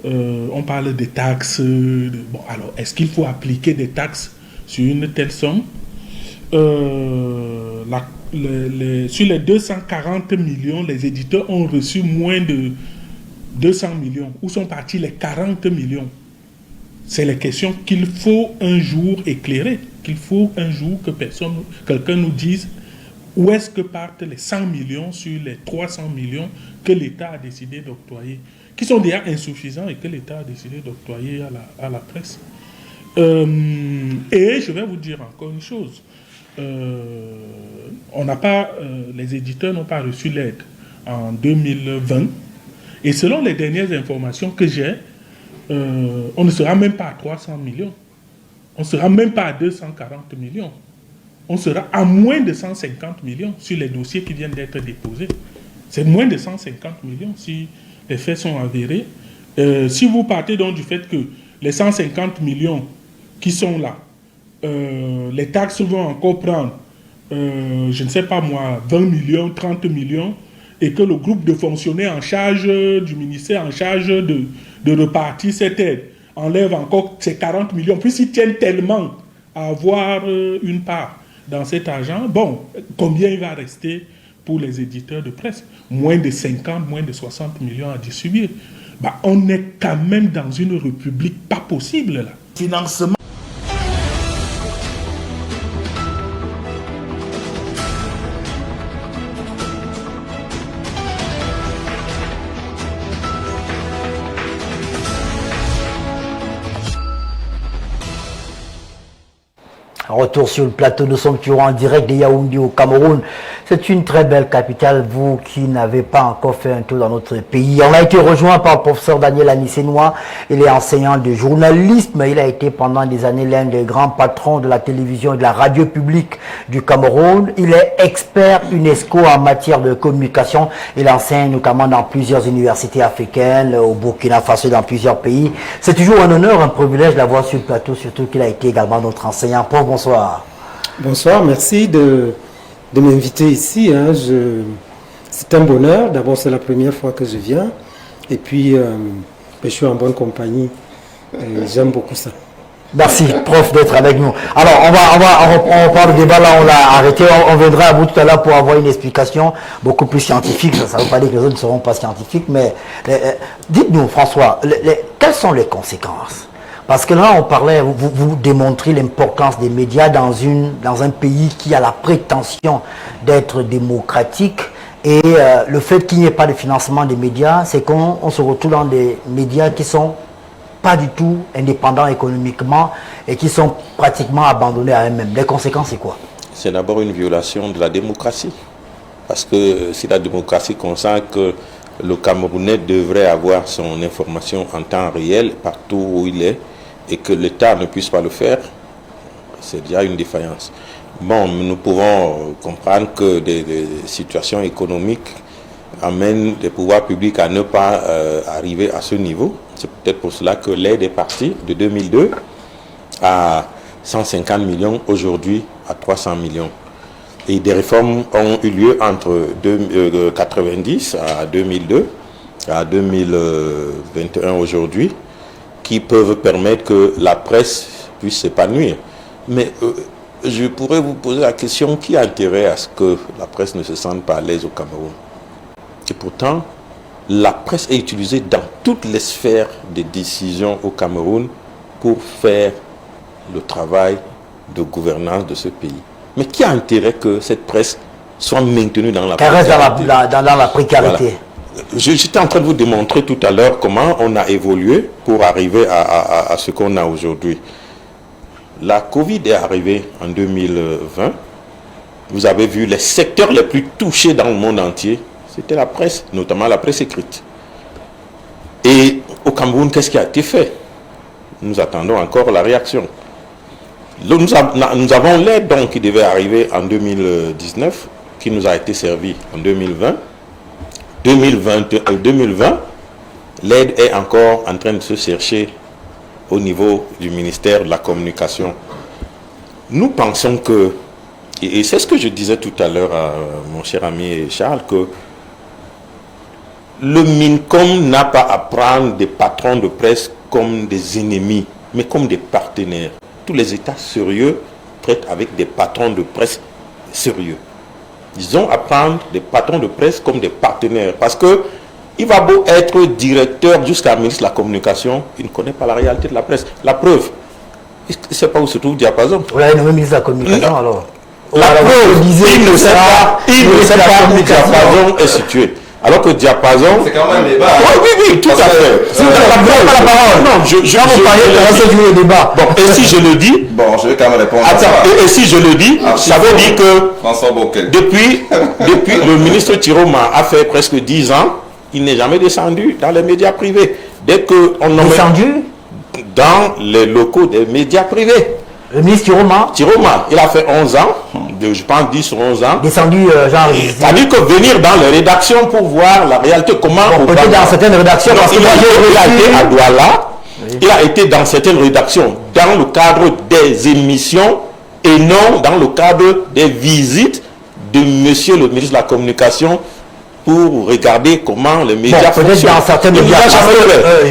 S10: On parle des taxes. Bon, alors, est-ce qu'il faut appliquer des taxes sur une telle somme? Sur les 240 millions, les éditeurs ont reçu moins de 200 millions. Où sont partis les 40 millions? C'est les questions qu'il faut un jour éclairer. Qu'il faut un jour que quelqu'un nous dise où est-ce que partent les 100 millions sur les 300 millions que l'État a décidé d'octroyer, qui sont déjà insuffisants et que l'État a décidé d'octroyer à la presse. Et je vais vous dire encore une chose. Les éditeurs n'ont pas reçu l'aide en 2020. Et selon les dernières informations que j'ai, on ne sera même pas à 300 millions. On ne sera même pas à 240 millions. On sera à moins de 150 millions sur les dossiers qui viennent d'être déposés. C'est moins de 150 millions si les faits sont avérés. Si vous partez donc du fait que les 150 millions qui sont là, les taxes vont encore prendre, je ne sais pas moi, 20 millions, 30 millions, et que le groupe de fonctionnaires en charge du ministère, en charge de repartir cette aide, enlève encore ces 40 millions, puis s'ils tiennent tellement à avoir une part dans cet argent, bon, combien il va rester pour les éditeurs de presse? Moins de 50, moins de 60 millions à distribuer. on est quand même dans une république pas possible là. Financement.
S4: Retour sur le plateau, nous sommes toujours en direct de Yaoundé au Cameroun. C'est une très belle capitale, vous qui n'avez pas encore fait un tour dans notre pays. On a été rejoint par le professeur Daniel Anisenois. Il est enseignant de journalisme. Il a été pendant des années l'un des grands patrons de la télévision et de la radio publique du Cameroun. Il est expert UNESCO en matière de communication. Il enseigne notamment dans plusieurs universités africaines, au Burkina Faso et dans plusieurs pays. C'est toujours un honneur, un privilège de l'avoir sur le plateau, surtout qu'il a été également notre enseignant. Bonsoir.
S11: Bonsoir, merci de m'inviter ici. C'est un bonheur. D'abord, c'est la première fois que je viens. Et puis, je suis en bonne compagnie. J'aime beaucoup ça.
S4: Merci, prof, d'être avec nous. Alors, on reprend le débat là, on l'a arrêté. On viendra à vous tout à l'heure pour avoir une explication beaucoup plus scientifique. Ça ne veut pas dire que les autres ne seront pas scientifiques, mais dites-nous, François, quelles sont les conséquences? Parce que là, on parlait, vous démontrez l'importance des médias dans un pays qui a la prétention d'être démocratique. Et le fait qu'il n'y ait pas de financement des médias, c'est qu'on se retrouve dans des médias qui sont pas du tout indépendants économiquement et qui sont pratiquement abandonnés à eux-mêmes. Les conséquences, c'est quoi? C'est
S8: d'abord une violation de la démocratie. Parce que si la démocratie consent que le Camerounais devrait avoir son information en temps réel partout où il est, et que l'État ne puisse pas le faire, c'est déjà une défaillance. Bon, nous pouvons comprendre que des situations économiques amènent les pouvoirs publics à ne pas arriver à ce niveau. C'est peut-être pour cela que l'aide est partie de 2002 à 150 millions, aujourd'hui à 300 millions. Et des réformes ont eu lieu entre 1990 à 2002, à 2021 aujourd'hui, qui peuvent permettre que la presse puisse s'épanouir. Mais je pourrais vous poser la question, qui a intérêt à ce que la presse ne se sente pas à l'aise au Cameroun? Et pourtant, la presse est utilisée dans toutes les sphères de décision au Cameroun pour faire le travail de gouvernance de ce pays. Mais qui a intérêt que cette presse soit maintenue dans la précarité? Dans la précarité. Voilà. J'étais en train de vous démontrer tout à l'heure comment on a évolué pour arriver à ce qu'on a aujourd'hui. La Covid est arrivée en 2020. Vous avez vu les secteurs les plus touchés dans le monde entier, c'était la presse, notamment la presse écrite. Et au Cameroun, qu'est-ce qui a été fait? Nous attendons encore la réaction. Nous avons l'aide donc qui devait arriver en 2019, qui nous a été servie en 2020. 2020, l'aide est encore en train de se chercher au niveau du ministère de la Communication. Nous pensons que, et c'est ce que je disais tout à l'heure à mon cher ami Charles, que le MINCOM n'a pas à prendre des patrons de presse comme des ennemis, mais comme des partenaires. Tous les États sérieux traitent avec des patrons de presse sérieux. Ils ont à prendre des patrons de presse comme des partenaires. Parce que il va beau être directeur jusqu'à ministre de la Communication, il ne connaît pas la réalité de la presse. La preuve, il ne sait pas où se trouve Diapason. Vous l'avez nommé ministre de la Communication alors? La preuve, il ne sait pas où Diapason est situé. Alors que Diapason... C'est quand même un débat. Oui, tout à fait. Si vous n'avez pas la parole. Non, je vais débat. Bon, et si je le dis...
S6: Bon, je vais quand même répondre.
S8: Attends, et si je le dis, ça veut dire que... François Bocquet. Depuis le ministre Tiroma a fait presque 10 ans, il n'est jamais descendu dans les médias privés. Dès qu'on nomme... Descendu dans les locaux des médias privés. Le ministre Tiroma, il a fait 11 ans, je pense 10 ou 11 ans. Descendu, genre... C'est-à-dire que venir dans les rédactions pour voir la réalité, comment... Peut-être dans certaines rédactions, parce qu'il a été à Douala, il a été dans certaines rédactions, dans le cadre des émissions, et non dans le cadre des visites de monsieur le ministre de la Communication, pour regarder comment les médias fonctionnent. Dans certaines médias,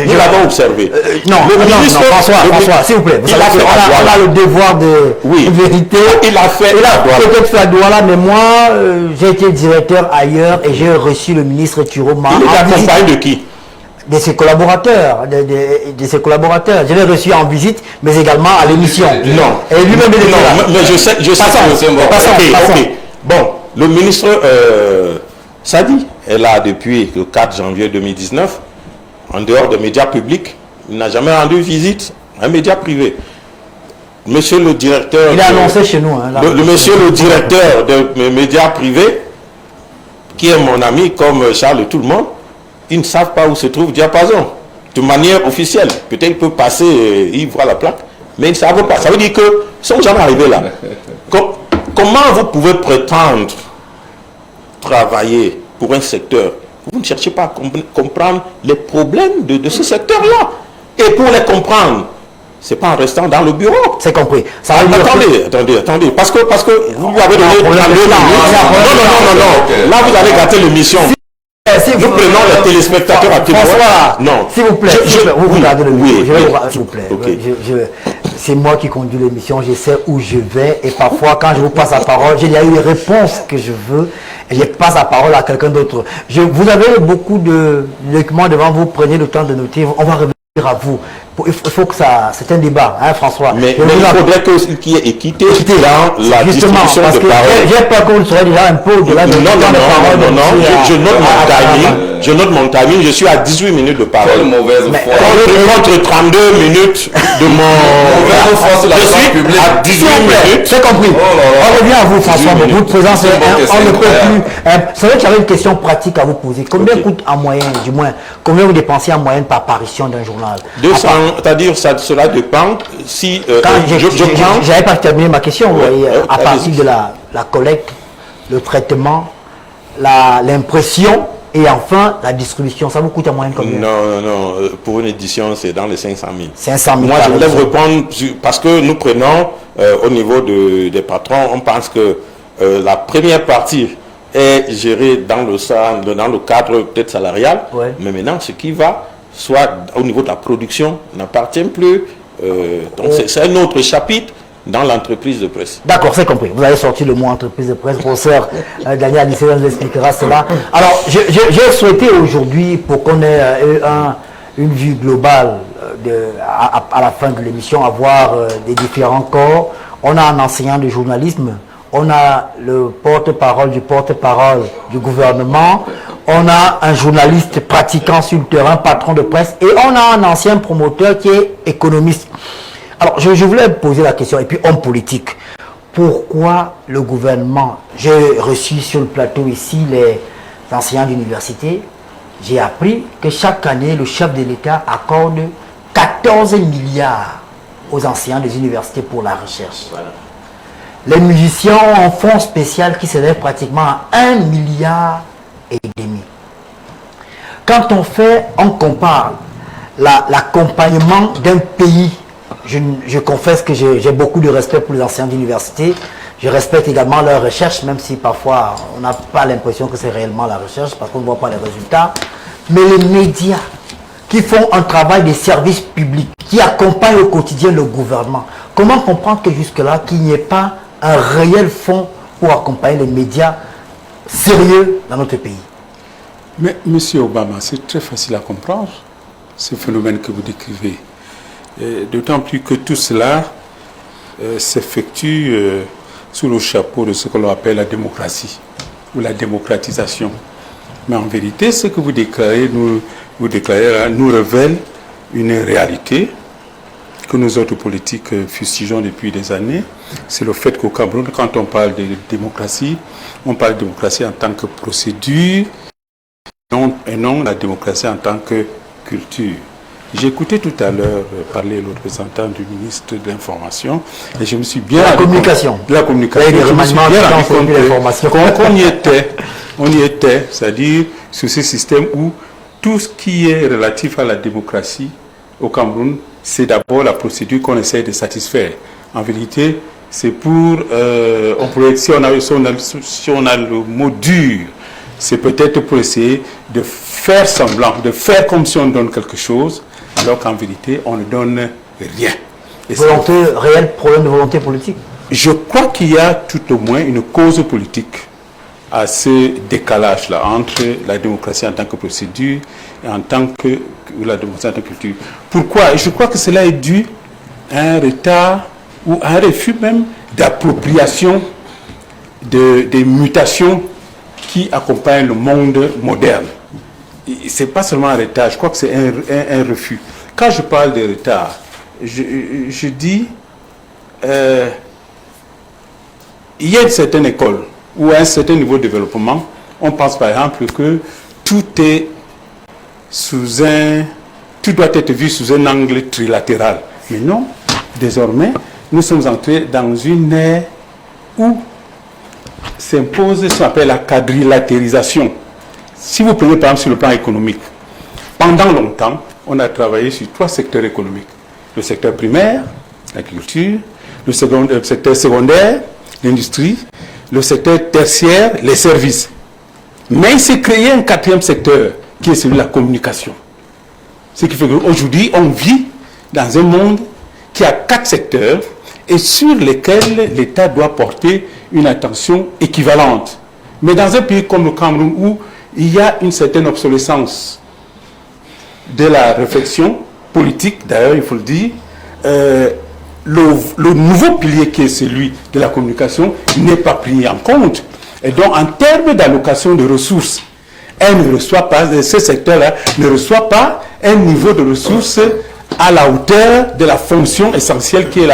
S8: nous l'avons observé. François, s'il vous plaît. Vous savez qu'on a le devoir de vérité. Il a peut-être fait à Douala, mais moi, j'ai été directeur ailleurs et j'ai reçu le ministre Tiroma. Il est accompagné de qui?
S4: de ses collaborateurs, de ses collaborateurs. Je l'ai reçu en visite, mais également à l'émission.
S8: Non.
S4: Et lui-même était là.
S8: Mais je sais
S4: Passons.
S8: Ok. Bon, le ministre Sadi est là depuis le 4 janvier 2019, en dehors des médias publics. Il n'a jamais rendu visite à un média privé. Monsieur le directeur...
S4: Il a annoncé chez nous. Hein,
S8: monsieur le directeur de médias privés, qui est mon ami comme Charles tout le monde, ils ne savent pas où se trouve Diapason. De manière officielle. Peut-être qu'il peut passer, il voit la plaque, mais ils ne savent pas. Ça veut dire qu'ils ne sont jamais arrivés là. Comment vous pouvez prétendre travailler pour un secteur? Vous ne cherchez pas à comprendre les problèmes de ce secteur-là. Et pour les comprendre, c'est pas en restant dans le bureau.
S4: C'est compris. Ça
S8: Attendez. Parce que vous lui avez donné... Non. Là, vous allez gâter l'émission. Nous prenons les téléspectateurs à témoin.
S4: François,
S8: non.
S4: S'il vous plaît, vous regardez le micro. S'il vous plaît.
S8: Okay.
S4: C'est moi qui conduis l'émission, je sais où je vais. Et parfois, quand je vous passe la parole, j'ai eu les réponses que je veux. Et je passe la parole à quelqu'un d'autre. Vous avez beaucoup de documents devant vous. Prenez le temps de noter. On va revenir à vous. Il faut que ça... C'est un débat, hein, François.
S8: Mais il faudrait qu'il y ait équité dans la distribution de parole.
S4: J'ai peur qu'on soit déjà un peu au-delà de
S8: non. Je note mon timing. Je suis à 18 minutes de parole. Contre 32 minutes de mon... Je suis à 18 minutes.
S4: C'est compris. On revient à vous, François. Votre présence, on ne peut plus... C'est vrai que j'avais une question pratique à vous poser. Combien coûte en moyenne, du moins, combien vous dépensez en moyenne par parution d'un journal?
S8: 200, c'est-à-dire cela dépend si
S4: j'avais pas terminé ma question, vous voyez, à partir de la collecte, le traitement, l'impression et enfin la distribution, ça vous coûte en moyenne combien?
S8: Non, pour une édition c'est dans les 500 000.
S4: 500 000.
S8: Moi je voulais vous répondre parce que nous prenons au niveau des patrons, on pense que la première partie est gérée dans le cadre peut-être salarial, mais maintenant ce qui va soit au niveau de la production, n'appartient plus. Donc c'est un autre chapitre dans l'entreprise de presse.
S4: D'accord, c'est compris. Vous avez sorti le mot entreprise de presse. Professeur Daniel Adissé nous expliquera cela. Alors, j'ai souhaité aujourd'hui, pour qu'on ait une vue globale à la fin de l'émission, avoir des différents corps. On a un enseignant de journalisme, on a le porte-parole du gouvernement, on a un journaliste pratiquant sur le terrain, patron de presse, et on a un ancien promoteur qui est économiste. Alors, je voulais poser la question, et puis homme politique. Pourquoi le gouvernement, j'ai reçu sur le plateau ici les enseignants d'université, j'ai appris que chaque année, le chef de l'État accorde 14 milliards aux enseignants des universités pour la recherche. Voilà. Les musiciens ont un fonds spécial qui s'élève pratiquement à 1,5 milliard. Quand on compare l'accompagnement d'un pays, je confesse que j'ai beaucoup de respect pour les enseignants d'université, je respecte également leur recherche, même si parfois on n'a pas l'impression que c'est réellement la recherche parce qu'on ne voit pas les résultats, mais les médias qui font un travail de service public, qui accompagnent au quotidien le gouvernement, comment comprendre que jusque-là, qu'il n'y ait pas un réel fonds pour accompagner les médias sérieux dans notre pays?
S7: Mais M. Obama, c'est très facile à comprendre, ce phénomène que vous décrivez. D'autant plus que tout cela s'effectue sous le chapeau de ce que l'on appelle la démocratie ou la démocratisation. Mais en vérité, ce que vous déclarez nous révèle une réalité que nous autres politiques fustigeons depuis des années. C'est le fait qu'au Cameroun, quand on parle de démocratie, on parle de démocratie en tant que procédure et non la démocratie en tant que culture. J'ai écouté tout à l'heure parler le représentant du ministre de l'Information et je me suis bien...
S4: La communication.
S7: Je me suis bien rendu compte qu'on y était, c'est-à-dire sur ce système où tout ce qui est relatif à la démocratie au Cameroun, c'est d'abord la procédure qu'on essaie de satisfaire. En vérité, c'est pour... on pourrait, si on a le mot dur, c'est peut-être pour essayer de faire semblant, de faire comme si on donne quelque chose, alors qu'en vérité, on ne donne rien.
S4: Volonté, réel problème de volonté politique?
S7: Je crois qu'il y a tout au moins une cause politique à ce décalage-là entre la démocratie en tant que procédure et en tant que ou la démonstration de culture. Pourquoi? Et je crois que cela est dû à un retard ou à un refus même d'appropriation des mutations qui accompagnent le monde moderne. Ce n'est pas seulement un retard, je crois que c'est un refus. Quand je parle de retard, je dis il y a une certaine école ou à un certain niveau de développement, on pense par exemple que tout doit être vu sous un angle trilatéral. Mais non, désormais, nous sommes entrés dans une ère où s'impose ce qu'on appelle la quadrilatérisation. Si vous prenez par exemple sur le plan économique, pendant longtemps, on a travaillé sur 3 secteurs économiques. Le secteur primaire, l'agriculture, le secteur secondaire, l'industrie, le secteur tertiaire, les services. Mais il s'est créé un 4e secteur, qui est celui de la communication. Ce qui fait qu'aujourd'hui, on vit dans un monde qui a 4 secteurs et sur lesquels l'État doit porter une attention équivalente. Mais dans un pays comme le Cameroun, où il y a une certaine obsolescence de la réflexion politique, d'ailleurs il faut le dire, le nouveau pilier qui est celui de la communication n'est pas pris en compte. Et donc en termes d'allocation de ressources, elle ne reçoit pas, ce secteur-là ne reçoit pas un niveau de ressources à la hauteur de la fonction essentielle qui est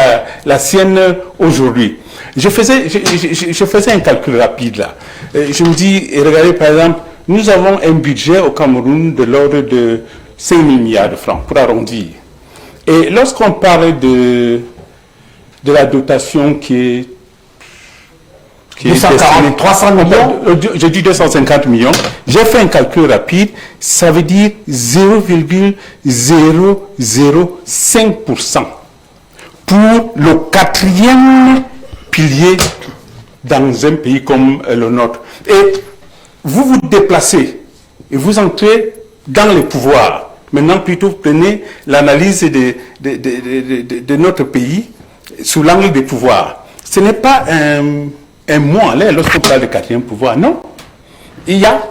S7: la sienne aujourd'hui. Je faisais un calcul rapide là. Je me dis, regardez par exemple, nous avons un budget au Cameroun de l'ordre de 5 000 milliards de francs, pour arrondir. Et lorsqu'on parle de la dotation qui est
S4: 240, 300 millions.
S7: J'ai dit 250 millions. J'ai fait un calcul rapide. Ça veut dire 0,005% pour le 4e pilier dans un pays comme le nôtre. Et vous vous déplacez et vous entrez dans le pouvoir. Maintenant, plutôt, prenez l'analyse de notre pays sous l'angle des pouvoirs. Ce n'est pas un mot en l'air lorsqu'on parle de 4e pouvoir. Non. Il y a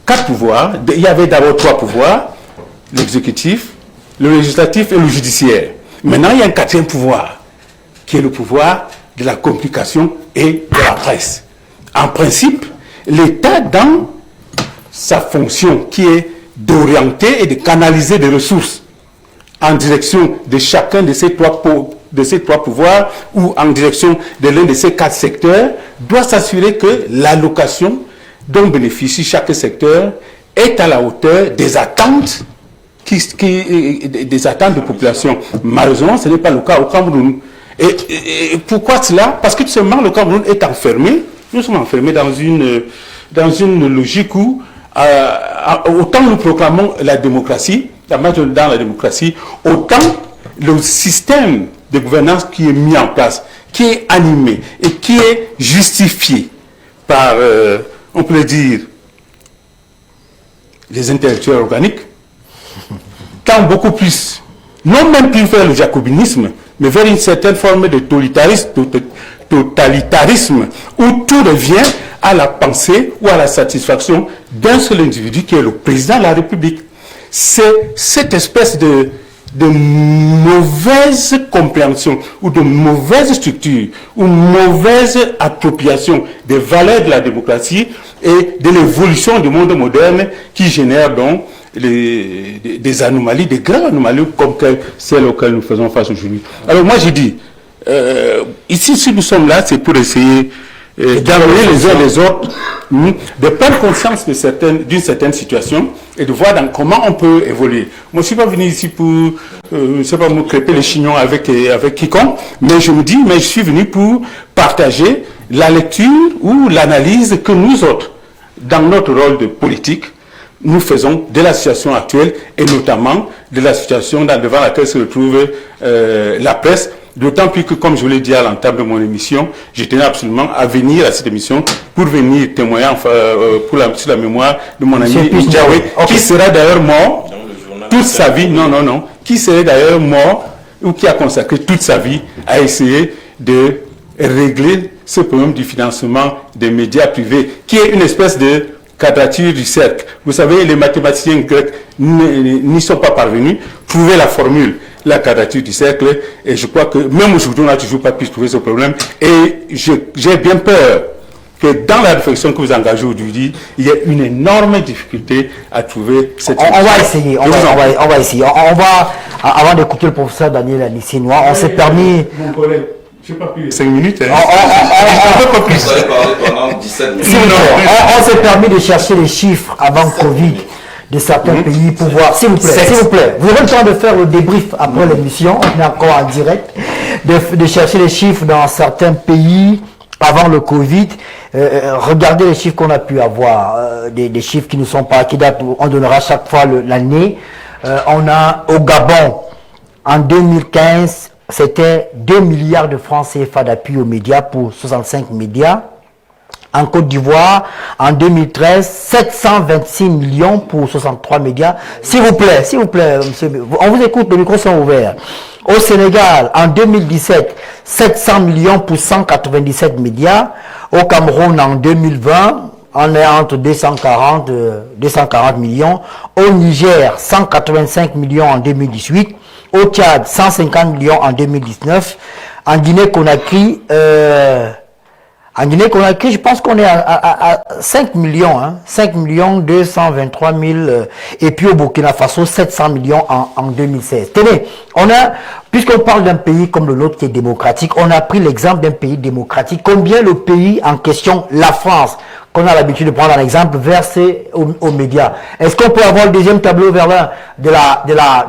S7: 4 pouvoirs. Il y avait d'abord 3 pouvoirs. L'exécutif, le législatif et le judiciaire. Maintenant, il y a un 4e pouvoir, qui est le pouvoir de la communication et de la presse. En principe, l'État, dans sa fonction qui est d'orienter et de canaliser des ressources en direction de chacun de ces 3 pouvoirs ou en direction de l'un de ces 4 secteurs, doit s'assurer que l'allocation dont bénéficie chaque secteur est à la hauteur des attentes des attentes de population. Malheureusement, ce n'est pas le cas au Cameroun. Et pourquoi cela? Parce que tout simplement, le Cameroun est enfermé. Nous sommes enfermés dans une logique où autant nous proclamons la démocratie, dans la démocratie, autant le système de gouvernance qui est mis en place, qui est animé et qui est justifié par, on peut le dire, les intellectuels organiques, tend beaucoup plus, non même plus vers le jacobinisme, mais vers une certaine forme de totalitarisme, où tout revient à la pensée ou à la satisfaction d'un seul individu qui est le président de la République. C'est cette espèce de mauvaise compréhension ou de mauvaise structure ou mauvaise appropriation des valeurs de la démocratie et de l'évolution du monde moderne qui génère donc des anomalies, des graves anomalies comme celles auxquelles nous faisons face aujourd'hui. Alors moi j'ai dit, ici si nous sommes là, c'est pour essayer d'amener les uns les autres, de prendre conscience d'une certaine situation et de voir comment on peut évoluer. Moi je ne suis pas venu ici pour, je sais pas, me crêper les chignons avec quiconque, mais je me dis, mais je suis venu pour partager la lecture ou l'analyse que nous autres, dans notre rôle de politique, nous faisons de la situation actuelle et notamment de la situation devant laquelle se retrouve la presse. D'autant plus que, comme je vous l'ai dit à l'entame de mon émission, je tenais absolument à venir à cette émission pour venir témoigner sur la mémoire de mon ami Ndjawe, qui sera d'ailleurs mort toute sa vie, qui serait d'ailleurs mort ou qui a consacré toute sa vie à essayer de régler ce problème du financement des médias privés, qui est une espèce de quadrature du cercle. Vous savez, les mathématiciens grecs n'y sont pas parvenus, trouver la formule, la quadrature du cercle, et je crois que même aujourd'hui, on n'a toujours pas pu trouver ce problème, et j'ai bien peur que dans la réflexion que vous engagez aujourd'hui, il y a une énorme difficulté à trouver cette
S4: on va essayer, on va essayer. On va, avant d'écouter le professeur Daniel Anicinois, on s'est permis...
S7: Mon collègue, je n'ai pas plus de 5 minutes. Hein.
S4: On s'est permis de chercher les chiffres avant Covid de certains pays pour voir, s'il vous plaît, vous aurez le temps de faire le débrief après l'émission, on est encore en direct, de chercher les chiffres dans certains pays avant le Covid. Regardez les chiffres qu'on a pu avoir, des chiffres qui ne sont pas, qui datent, on donnera chaque fois l'année. On a au Gabon, en 2015, c'était 2 milliards de francs CFA d'appui aux médias pour 65 médias. En Côte d'Ivoire, en 2013, 726 millions pour 63 médias. S'il vous plaît, monsieur, on vous écoute, les micros sont ouverts. Au Sénégal, en 2017, 700 millions pour 197 médias. Au Cameroun, en 2020, on est entre 240 millions. Au Niger, 185 millions en 2018. Au Tchad, 150 millions en 2019. En Guinée-Conakry, je pense qu'on est à 5 millions, 5 millions 223 000, et puis au Burkina Faso, 700 millions en 2016. Tenez, puisqu'on parle d'un pays comme le nôtre qui est démocratique, on a pris l'exemple d'un pays démocratique. Combien le pays en question, la France, qu'on a l'habitude de prendre en exemple, versé aux médias. Est-ce qu'on peut avoir le deuxième tableau vers l'un de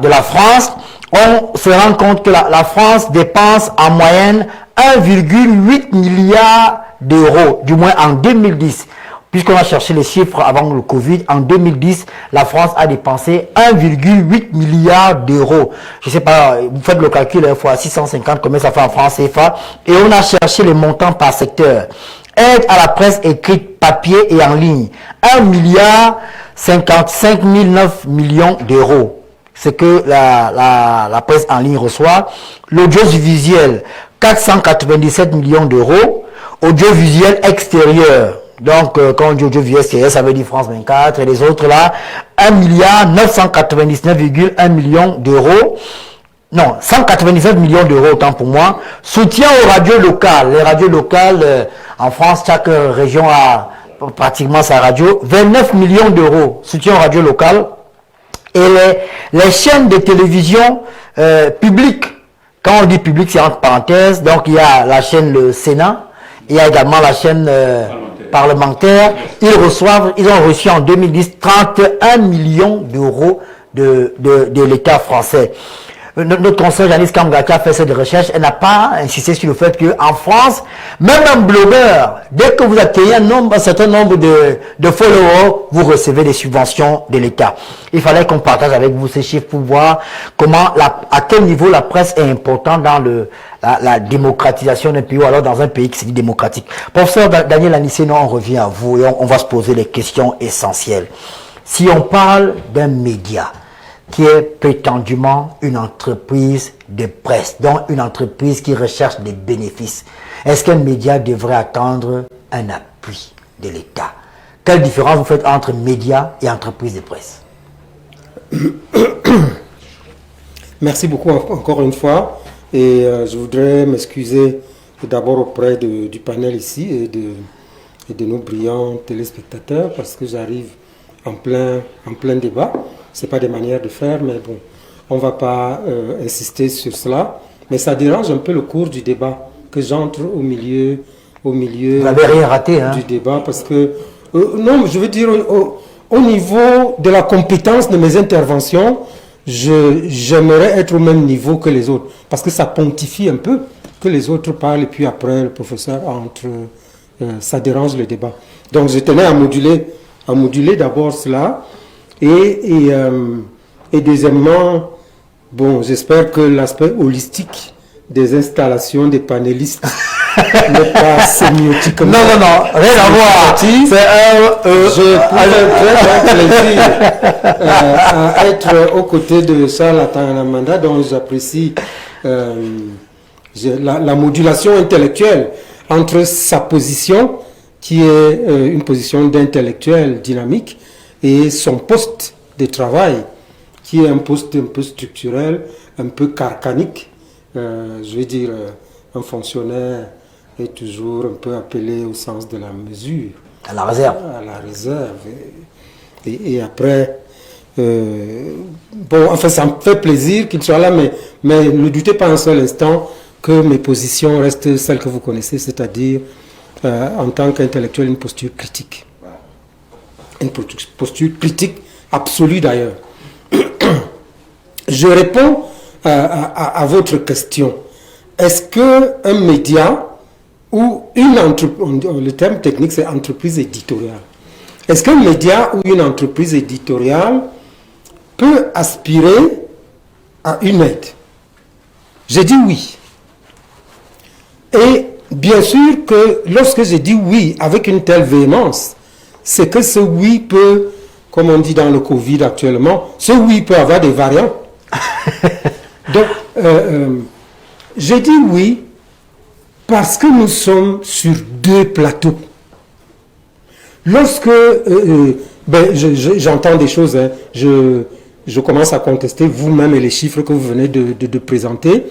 S4: la France? On se rend compte que la France dépense en moyenne 1,8 milliard d'euros, du moins en 2010. Puisqu'on a cherché les chiffres avant le Covid, en 2010, la France a dépensé 1,8 milliard d'euros. Je ne sais pas, vous faites le calcul, fois 650, combien ça fait en France CFA, et on a cherché les montants par secteur. Aide à la presse écrite, papier et en ligne, 1 milliard 55 009 millions d'euros. C'est que la presse en ligne reçoit. L'audiovisuel, 497 millions d'euros. Audiovisuel extérieur. Donc, quand on dit audiovisuel extérieur, ça veut dire France 24 et les autres là. 1 milliard 999,1 millions d'euros. Non, 199 millions d'euros, autant pour moi. Soutien aux radios locales. Les radios locales, en France, chaque région a pratiquement sa radio. 29 millions d'euros. Soutien aux radios locales. Et les chaînes de télévision publiques. Quand on dit public, c'est entre parenthèses. Donc, il y a la chaîne Le Sénat. Il y a également la chaîne parlementaire. Ils ont reçu en 2010 31 millions d'euros de l'État français. Notre conseiller Janice Kamgaki a fait cette recherche. Elle n'a pas insisté sur le fait qu'en France, même un blogueur, dès que vous atteignez un certain nombre de followers, vous recevez des subventions de l'État. Il fallait qu'on partage avec vous ces chiffres pour voir à quel niveau la presse est importante dans la démocratisation d'un pays, ou alors dans un pays qui se dit démocratique. Professeur Daniel Anicinois, on revient à vous et on va se poser les questions essentielles. Si on parle d'un média qui est prétendument une entreprise de presse, donc une entreprise qui recherche des bénéfices, est-ce qu'un média devrait attendre un appui de l'État? Quelle différence vous faites entre média et entreprise de presse?
S11: Merci beaucoup encore une fois. Et je voudrais m'excuser d'abord auprès du panel ici et de nos brillants téléspectateurs parce que j'arrive en plein débat. Ce n'est pas des manières de faire, mais bon, on ne va pas insister sur cela. Mais ça dérange un peu le cours du débat, que j'entre au milieu
S4: vous n'avez rien raté,
S11: du débat. Parce que, non, je veux dire, au niveau de la compétence de mes interventions, j'aimerais être au même niveau que les autres. Parce que ça pontifie un peu que les autres parlent et puis après le professeur entre. Ça dérange le débat. Donc je tenais à moduler d'abord cela. Et deuxièmement, bon, j'espère que l'aspect holistique des installations des panélistes n'est pas sémiotique.
S4: Non, rien à voir.
S11: Je prends très plaisir à être aux côtés de Charles Atanamanda, dont j'apprécie la modulation intellectuelle entre sa position, qui est une position d'intellectuel dynamique, et son poste de travail, qui est un poste un peu structurel, un peu carcanique. Je veux dire, un fonctionnaire est toujours un peu appelé au sens de la mesure.
S4: À la réserve.
S11: À la réserve. Et après, bon, enfin, ça me fait plaisir qu'il soit là, mais ne doutez pas un seul instant que mes positions restent celles que vous connaissez, c'est-à-dire, en tant qu'intellectuel, une posture critique. Une posture critique absolue d'ailleurs. Je réponds à votre question. Est-ce qu'un média ou une entreprise, le terme technique c'est entreprise éditoriale, est-ce qu'un média ou une entreprise éditoriale peut aspirer à une aide? J'ai dit oui. Et bien sûr que lorsque j'ai dit oui avec une telle véhémence, c'est que ce oui peut, comme on dit dans le Covid actuellement, ce oui peut avoir des variants. Donc, j'ai dit oui parce que nous sommes sur deux plateaux. Lorsque j'entends des choses, hein, je commence à contester vous-même et les chiffres que vous venez de présenter,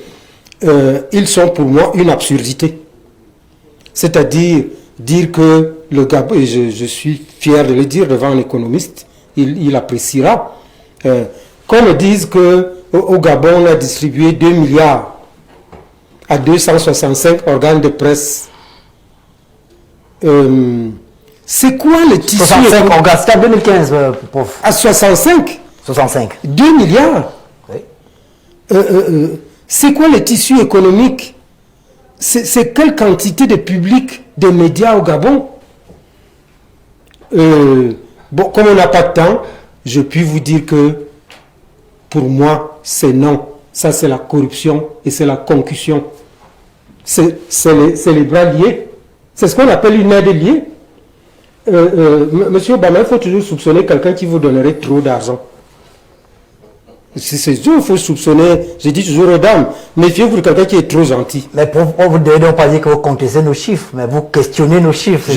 S11: ils sont pour moi une absurdité. C'est-à-dire dire que le Gabon, et je suis fier de le dire devant un économiste, il appréciera, qu'on me dise qu'au Gabon on a distribué 2 milliards à 265 organes de presse. C'est quoi le tissu
S4: 65 organes, c'était en 2015, prof.
S11: À 65
S4: 65.
S11: 2 milliards.
S4: Oui.
S11: C'est quoi le tissu économique? C'est quelle quantité de public, de médias au Gabon? Bon, comme on n'a pas de temps, je puis vous dire que pour moi, c'est non. Ça, c'est la corruption et c'est la concussion. C'est les bras liés. C'est ce qu'on appelle une aide liée. Monsieur Obama, il faut toujours soupçonner quelqu'un qui vous donnerait trop d'argent. C'est sûr, il faut soupçonner, j'ai dit toujours aux dames, méfiez-vous de quelqu'un qui est trop gentil.
S4: Mais pour vous ne devez pas dire que vous contestez nos chiffres, mais vous questionnez nos chiffres.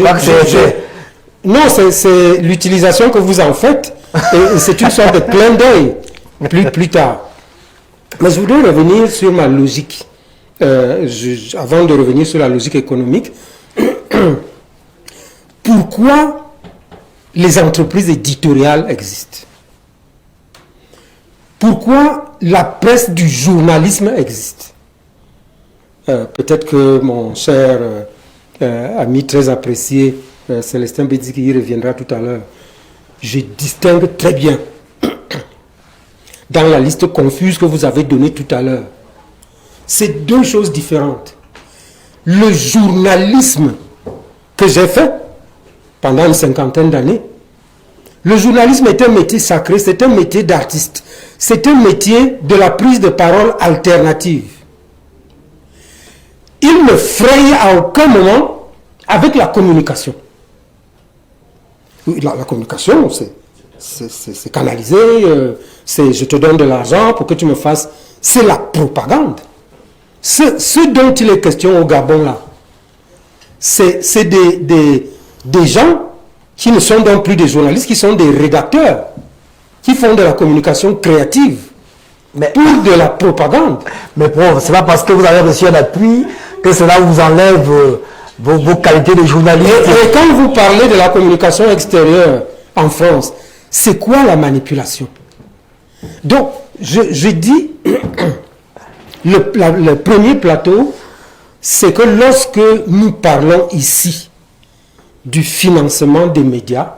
S11: Non, c'est l'utilisation que vous en faites, et c'est une sorte de clin d'œil plus tard. Mais je voudrais revenir sur ma logique, avant de revenir sur la logique économique. Pourquoi les entreprises éditoriales existent? Pourquoi la presse du journalisme existe? Peut-être que mon cher ami très apprécié, Célestin Bédi, qui y reviendra tout à l'heure, je distingue très bien dans la liste confuse que vous avez donnée tout à l'heure. C'est deux choses différentes. Le journalisme que j'ai fait pendant une cinquantaine d'années, le journalisme est un métier sacré, c'est un métier d'artiste. C'est un métier de la prise de parole alternative. Il ne fraye à aucun moment avec la communication. La communication, c'est canalisé, c'est je te donne de l'argent pour que tu me fasses. C'est la propagande. Ce dont il est question au Gabon là, c'est des gens qui ne sont donc plus des journalistes, qui sont des rédacteurs, qui font de la communication créative, mais pour de la propagande.
S4: Mais prof, c'est pas parce que vous avez reçu un appui que cela vous enlève vos qualités de journaliste.
S11: Et quand vous parlez de la communication extérieure en France, c'est quoi la manipulation? Donc, je dis, le premier plateau, c'est que lorsque nous parlons ici du financement des médias,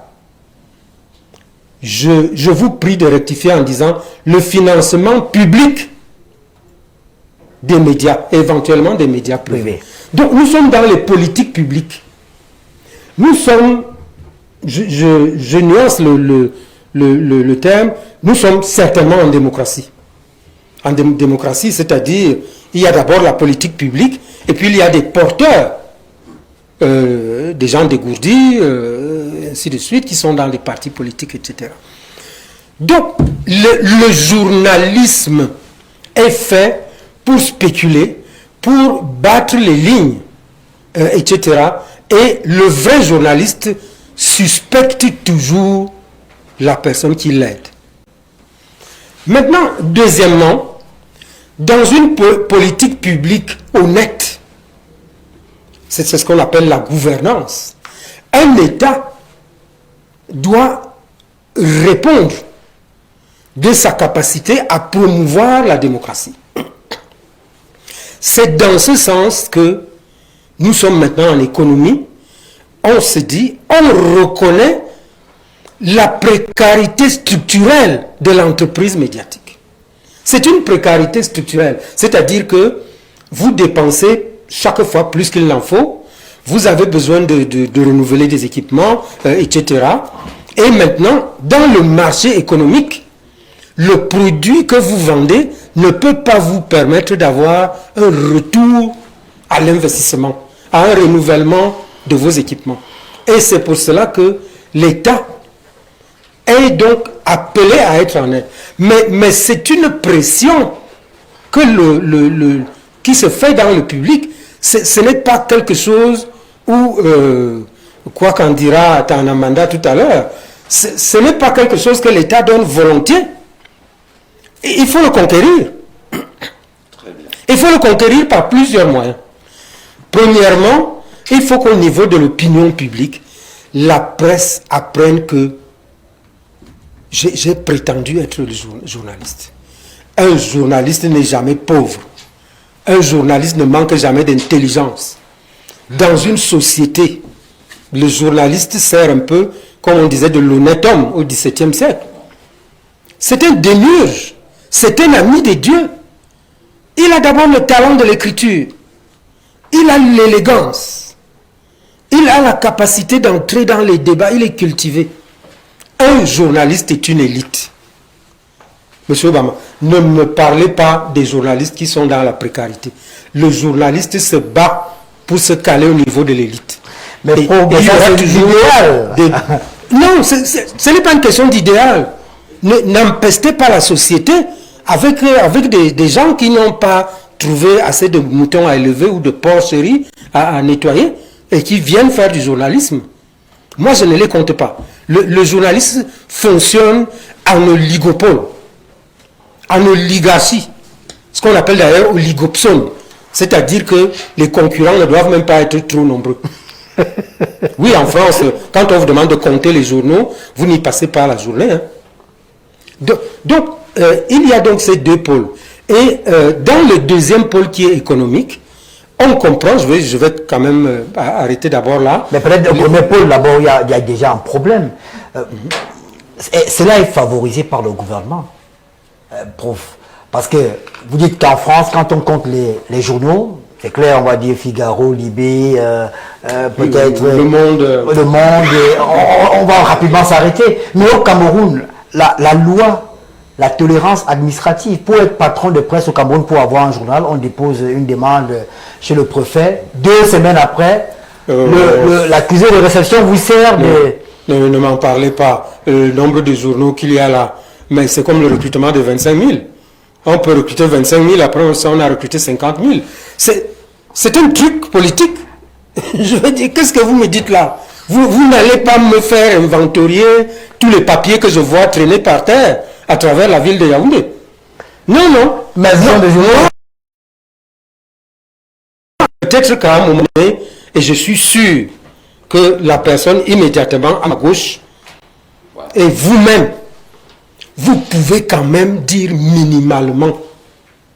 S11: je vous prie de rectifier en disant le financement public des médias, éventuellement des médias privés. Donc nous sommes dans les politiques publiques. Nous sommes, je nuance le terme, nous sommes certainement en démocratie. En démocratie, c'est-à-dire, il y a d'abord la politique publique, et puis il y a des porteurs, des gens dégourdis, ainsi de suite, qui sont dans les partis politiques, etc. Donc, le journalisme est fait pour spéculer, pour battre les lignes, etc. Et le vrai journaliste suspecte toujours la personne qui l'aide. Maintenant, deuxièmement, dans une politique publique honnête, c'est ce qu'on appelle la gouvernance, un État doit répondre de sa capacité à promouvoir la démocratie. C'est dans ce sens que nous sommes maintenant en économie. On se dit, on reconnaît la précarité structurelle de l'entreprise médiatique. C'est une précarité structurelle, c'est-à-dire que vous dépensez chaque fois plus qu'il n'en faut, vous avez besoin de renouveler des équipements, etc. Et maintenant, dans le marché économique, le produit que vous vendez ne peut pas vous permettre d'avoir un retour à l'investissement, à un renouvellement de vos équipements. Et c'est pour cela que l'État est donc appelé à être en aide. Mais c'est une pression que qui se fait dans le public. Ce n'est pas quelque chose où, quoi qu'en dira Tanamanda tout à l'heure, ce n'est pas quelque chose que l'État donne volontiers. Il faut le conquérir. Il faut le conquérir par plusieurs moyens. Premièrement, il faut qu'au niveau de l'opinion publique, la presse apprenne que j'ai prétendu être le journaliste. Un journaliste n'est jamais pauvre. Un journaliste ne manque jamais d'intelligence. Dans une société, le journaliste sert un peu, comme on disait, de l'honnête homme au XVIIe siècle. C'est un démiurge. C'est un ami des dieux. Il a d'abord le talent de l'écriture. Il a l'élégance. Il a la capacité d'entrer dans les débats. Il est cultivé. Un journaliste est une élite. Monsieur Obama, ne me parlez pas des journalistes qui sont dans la précarité. Le journaliste se bat pour se caler au niveau de l'élite.
S4: Mais il y aura toujours l'idéal.
S11: Non, ce n'est pas une question d'idéal. N'empestez pas la société avec des gens qui n'ont pas trouvé assez de moutons à élever ou de porcheries à nettoyer et qui viennent faire du journalisme. Moi, je ne les compte pas. Le journalisme fonctionne en oligopole, en oligarchie, ce qu'on appelle d'ailleurs oligopsone, c'est-à-dire que les concurrents ne doivent même pas être trop nombreux. Oui, en France, quand on vous demande de compter les journaux, vous n'y passez pas la journée. Hein. Donc, il y a donc ces deux pôles. Et dans le deuxième pôle qui est économique, on comprend, je vais quand même arrêter d'abord là.
S4: Mais peut-être au premier pôle, d'abord, il y a déjà un problème. Cela est favorisé par le gouvernement. Prof. Parce que vous dites qu'en France, quand on compte les journaux, c'est clair, on va dire Figaro, Libé, peut-être
S11: Le Monde.
S4: Le Monde, on va rapidement s'arrêter. Mais au Cameroun, la loi, la tolérance administrative, pour être patron de presse au Cameroun, pour avoir un journal, on dépose une demande chez le préfet. 2 semaines après, l'accusé de réception vous sert de...
S11: Ne m'en parlez pas. Le nombre de journaux qu'il y a là, mais c'est comme le recrutement de 25 000. On peut recruter 25 000, après on a recruté 50 000. C'est un truc politique. Je veux dire, qu'est-ce que vous me dites là? Vous n'allez pas me faire inventorier tous les papiers que je vois traîner par terre à travers la ville de Yaoundé. Non, non.
S4: Mais non,
S11: peut-être qu'à un moment donné, et je suis sûr que la personne immédiatement à ma gauche, et vous-même, vous pouvez quand même dire minimalement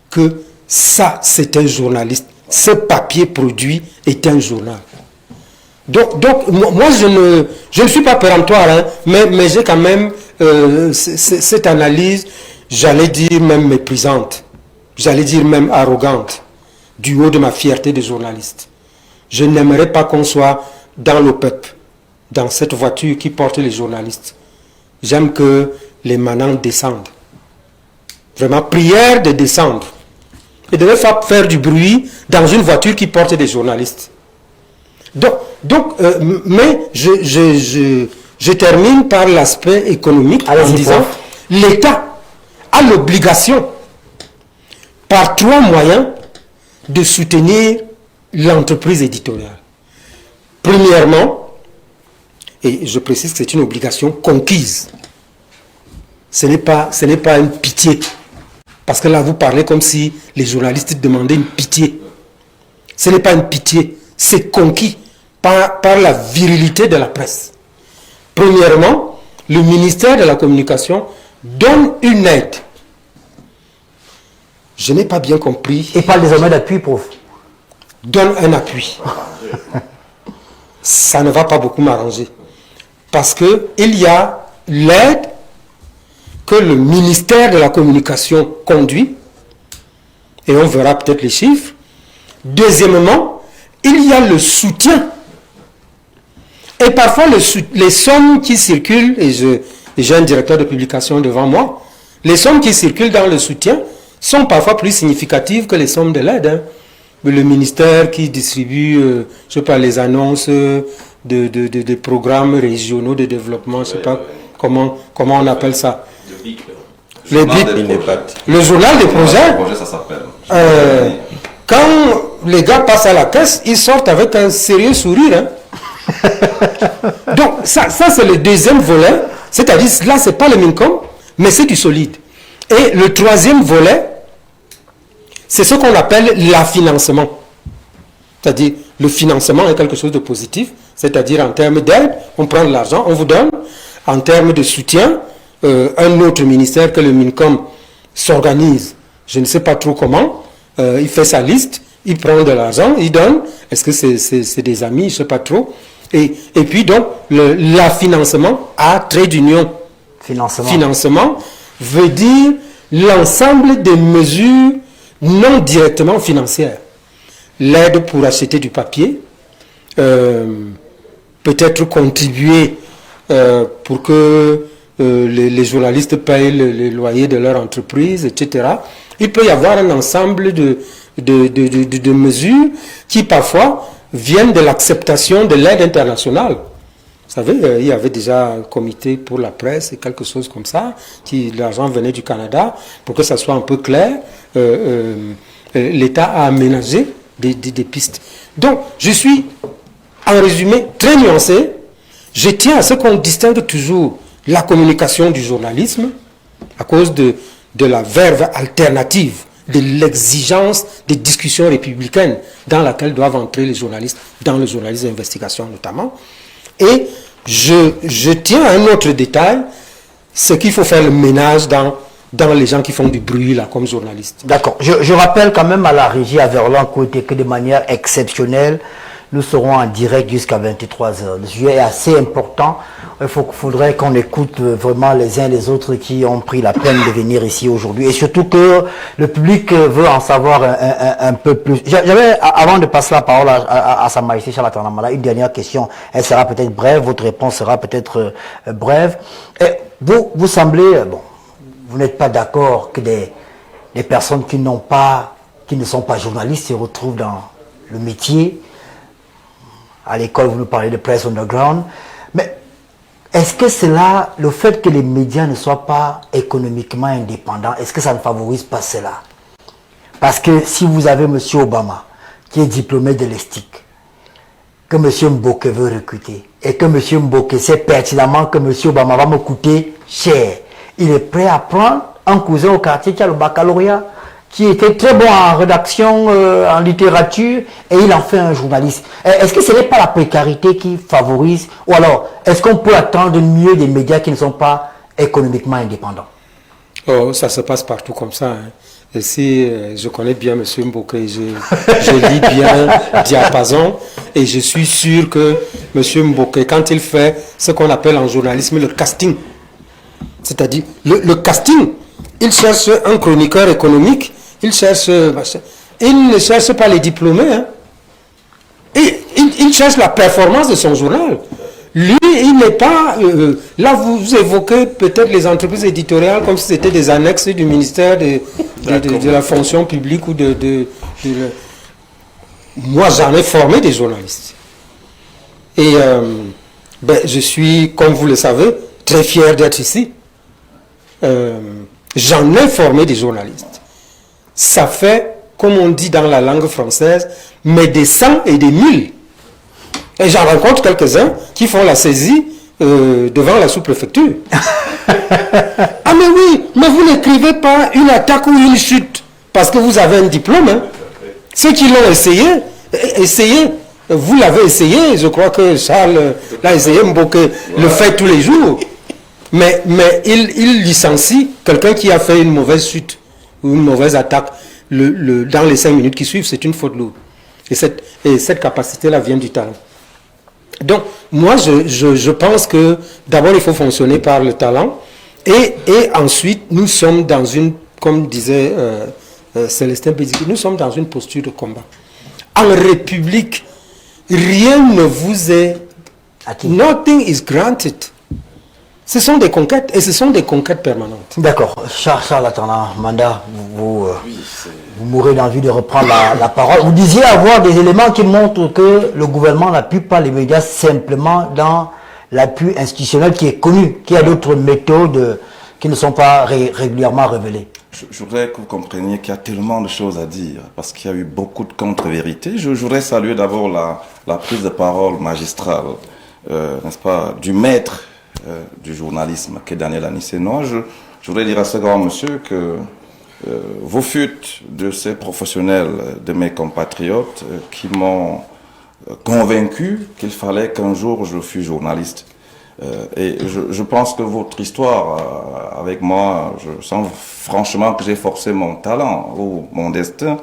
S11: que ça, c'est un journaliste. Ce papier produit est un journal. Donc moi, je ne suis pas péremptoire, hein, mais j'ai quand même cette analyse, j'allais dire même méprisante, j'allais dire même arrogante, du haut de ma fierté de journaliste. Je n'aimerais pas qu'on soit dans le peuple, dans cette voiture qui porte les journalistes. J'aime que les manants descendent. Vraiment, prière de descendre. Et de ne pas faire du bruit dans une voiture qui porte des journalistes. Mais je termine par l'aspect économique en disant l'État a l'obligation, par 3 moyens, de soutenir l'entreprise éditoriale. Premièrement, et je précise que c'est une obligation conquise, ce n'est pas une pitié. Parce que là, vous parlez comme si les journalistes demandaient une pitié. Ce n'est pas une pitié, c'est conquis par la virilité de la presse. Premièrement, le ministère de la Communication donne une aide. Je n'ai pas bien compris.
S4: Et parle désormais d'appui, prof.
S11: Donne un appui. Ça ne va pas beaucoup m'arranger. Parce qu'il y a l'aide que le ministère de la Communication conduit, et on verra peut-être les chiffres. Deuxièmement, il y a le soutien. Et parfois, les sommes qui circulent, et j'ai un directeur de publication devant moi, les sommes qui circulent dans le soutien sont parfois plus significatives que les sommes de l'aide. Hein. Le ministère qui distribue, je ne sais pas, les annonces de programmes régionaux de développement, je ne sais pas comment on appelle ça. Le journal des projets,
S6: ça s'appelle.
S11: Quand les gars passent à la caisse, ils sortent avec un sérieux sourire. Hein. Donc ça c'est le deuxième volet, c'est-à-dire là c'est pas le Mincom, mais c'est du solide. Et le troisième volet, c'est ce qu'on appelle l'affinancement. C'est-à-dire le financement est quelque chose de positif, c'est-à-dire en termes d'aide, on prend de l'argent, on vous donne. En termes de soutien, un autre ministère que le Mincom s'organise, je ne sais pas trop comment, il fait sa liste, il prend de l'argent, il donne, est-ce que c'est des amis, je ne sais pas trop. Et puis donc, l'affinancement à trait d'union. Financement veut dire l'ensemble des mesures non directement financières. L'aide pour acheter du papier, peut-être contribuer pour que les journalistes payent le loyer de leur entreprise, etc. Il peut y avoir un ensemble de mesures qui parfois viennent de l'acceptation de l'aide internationale. Vous savez, il y avait déjà un comité pour la presse et quelque chose comme ça, l'argent venait du Canada. Pour que ça soit un peu clair, l'État a aménagé des pistes. Donc, je suis, en résumé, très nuancé. Je tiens à ce qu'on distingue toujours la communication du journalisme à cause de la verve alternative, de l'exigence des discussions républicaines dans laquelle doivent entrer les journalistes, dans le journalisme d'investigation notamment. Et je tiens à un autre détail, c'est qu'il faut faire le ménage dans les gens qui font du bruit là comme journalistes.
S4: D'accord. Je rappelle quand même à la régie à Verlan-Côté que de manière exceptionnelle, nous serons en direct jusqu'à 23h. Le sujet est assez important. Il faudrait qu'on écoute vraiment les uns les autres qui ont pris la peine de venir ici aujourd'hui. Et surtout que le public veut en savoir un peu plus. J'avais, avant de passer la parole à Sa Majesté Charles Tanamala, une dernière question. Elle sera peut-être brève, votre réponse sera peut-être brève. Et vous semblez, bon, vous n'êtes pas d'accord que des personnes qui ne sont pas journalistes se retrouvent dans le métier. À l'école, vous nous parlez de presse underground. Mais est-ce que cela, le fait que les médias ne soient pas économiquement indépendants, est-ce que ça ne favorise pas cela? Parce que si vous avez M. Obama, qui est diplômé de l'ESTIC, que M. Mboké veut recruter, et que M. Mboké sait pertinemment que M. Obama va me coûter cher, il est prêt à prendre un cousin au quartier qui a le baccalauréat, qui était très bon en rédaction, en littérature, et il en fait un journaliste. Est-ce que ce n'est pas la précarité qui favorise, ou alors est-ce qu'on peut attendre mieux des médias qui ne sont pas économiquement indépendants?
S11: Oh, ça se passe partout comme ça. Hein. Et si je connais bien M. Mboké, je lis bien Diapason, et je suis sûr que M. Mboké, quand il fait ce qu'on appelle en journalisme le casting, c'est-à-dire le casting, il cherche un chroniqueur économique, il ne cherche pas les diplômés, hein. Et il cherche la performance de son journal. Lui, il n'est pas... là, vous évoquez peut-être les entreprises éditoriales comme si c'était des annexes du ministère de la fonction publique ou Moi, j'en ai formé des journalistes. Et je suis, comme vous le savez, très fier d'être ici. J'en ai formé des journalistes. Ça fait, comme on dit dans la langue française, mais des 100 et des 1000. Et j'en rencontre quelques-uns qui font la saisie devant la sous-préfecture. Ah mais oui, mais vous n'écrivez pas une attaque ou une chute parce que vous avez un diplôme. Hein. Ceux qui l'ont essayé, vous l'avez essayé, je crois que Charles l'a essayé, Mboké le fait tous les jours. Mais il licencie quelqu'un qui a fait une mauvaise chute ou une mauvaise attaque. Dans les 5 minutes qui suivent, c'est une faute lourde. Et cette capacité-là vient du talent. Donc, moi, je pense que d'abord, il faut fonctionner par le talent. Et ensuite, nous sommes dans une, comme disait Célestin Béziki, nous sommes dans une posture de combat. En République, rien ne vous est... Nothing is granted. Ce sont des conquêtes, et ce sont des conquêtes permanentes.
S4: D'accord. Charles Attendant, Manda, vous mourrez d'envie de reprendre la parole. Vous disiez avoir des éléments qui montrent que le gouvernement n'appuie pas les médias simplement dans l'appui institutionnel qui est connu, qu'il y a d'autres méthodes qui ne sont pas régulièrement révélées.
S6: Je voudrais que vous compreniez qu'il y a tellement de choses à dire, parce qu'il y a eu beaucoup de contre-vérités. Je voudrais saluer d'abord la prise de parole magistrale, n'est-ce pas, du maître du journalisme, qui est Daniel Anicenois. Je voudrais dire à ce grand monsieur que vous fûtes de ces professionnels, de mes compatriotes, qui m'ont convaincu qu'il fallait qu'un jour je fût journaliste. Et je pense que votre histoire avec moi, je sens franchement que j'ai forcé mon talent ou mon destin,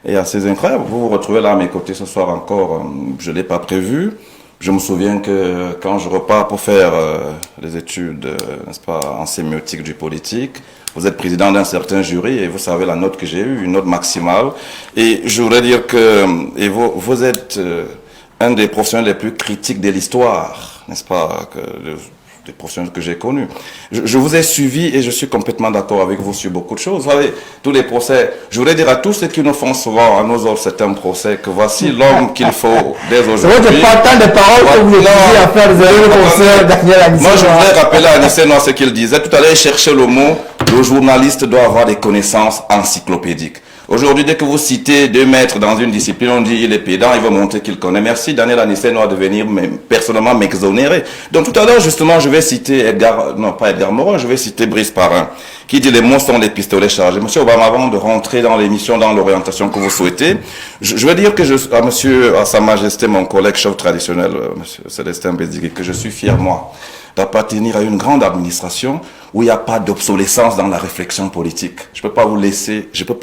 S6: est assez incroyable. Vous vous retrouvez là à mes côtés ce soir encore, je ne l'ai pas prévu. Je me souviens que quand je repars pour faire les études, n'est-ce pas, en sémiotique du politique, vous êtes président d'un certain jury et vous savez la note que j'ai eue, une note maximale. Et je voudrais dire que vous êtes un des professionnels les plus critiques de l'histoire, n'est-ce pas, des professionnels que j'ai connus. Je vous ai suivi et je suis complètement d'accord avec vous sur beaucoup de choses. Vous savez, tous les procès, je voudrais dire à tous ceux qui nous font souvent, à nos autres, certains procès, que voici l'homme qu'il faut dès aujourd'hui.
S4: C'est pas tant de paroles que vous utilisez à faire le procès Daniel Anicenois.
S6: Moi, je voudrais rappeler à Anicenois ce qu'il disait. Tout à l'heure, il cherchait le mot, le journaliste doit avoir des connaissances encyclopédiques. Aujourd'hui, dès que vous citez 2 maîtres dans une discipline, on dit il est pédant, il veut montrer qu'il connaît. Merci Daniel Anicenois de venir personnellement m'exonérer. Donc tout à l'heure, justement, je vais citer pas Edgar Morin, je vais citer Brice Parrain, qui dit les mots sont des pistolets chargés. Monsieur Obama, avant de rentrer dans l'émission, dans l'orientation que vous souhaitez, je veux dire que à Sa Majesté, mon collègue chef traditionnel, monsieur Célestin Béziki, que je suis fier, moi, d'appartenir à une grande administration où il n'y a pas d'obsolescence dans la réflexion politique. Je peux pas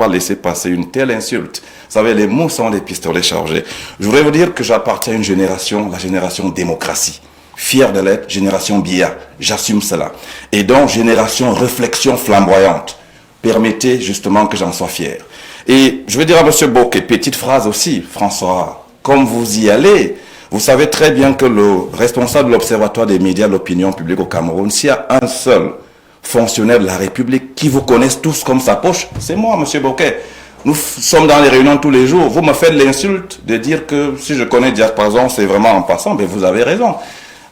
S6: laisser passer une telle insulte. Vous savez, les mots sont des pistolets chargés. Je voudrais vous dire que j'appartiens à une génération, la génération démocratie. Fier de l'être, génération Biya. J'assume cela. Et donc, génération réflexion flamboyante. Permettez justement que j'en sois fier. Et je veux dire à monsieur Bokeh, petite phrase aussi, François, comme vous y allez, vous savez très bien que le responsable de l'Observatoire des médias de l'opinion publique au Cameroun, s'il y a un seul fonctionnaire de la République qui vous connaissent tous comme sa poche, c'est moi, monsieur Bokeh. Nous sommes dans les réunions tous les jours. Vous me faites l'insulte de dire que si je connais Diapason, c'est vraiment en passant, mais vous avez raison.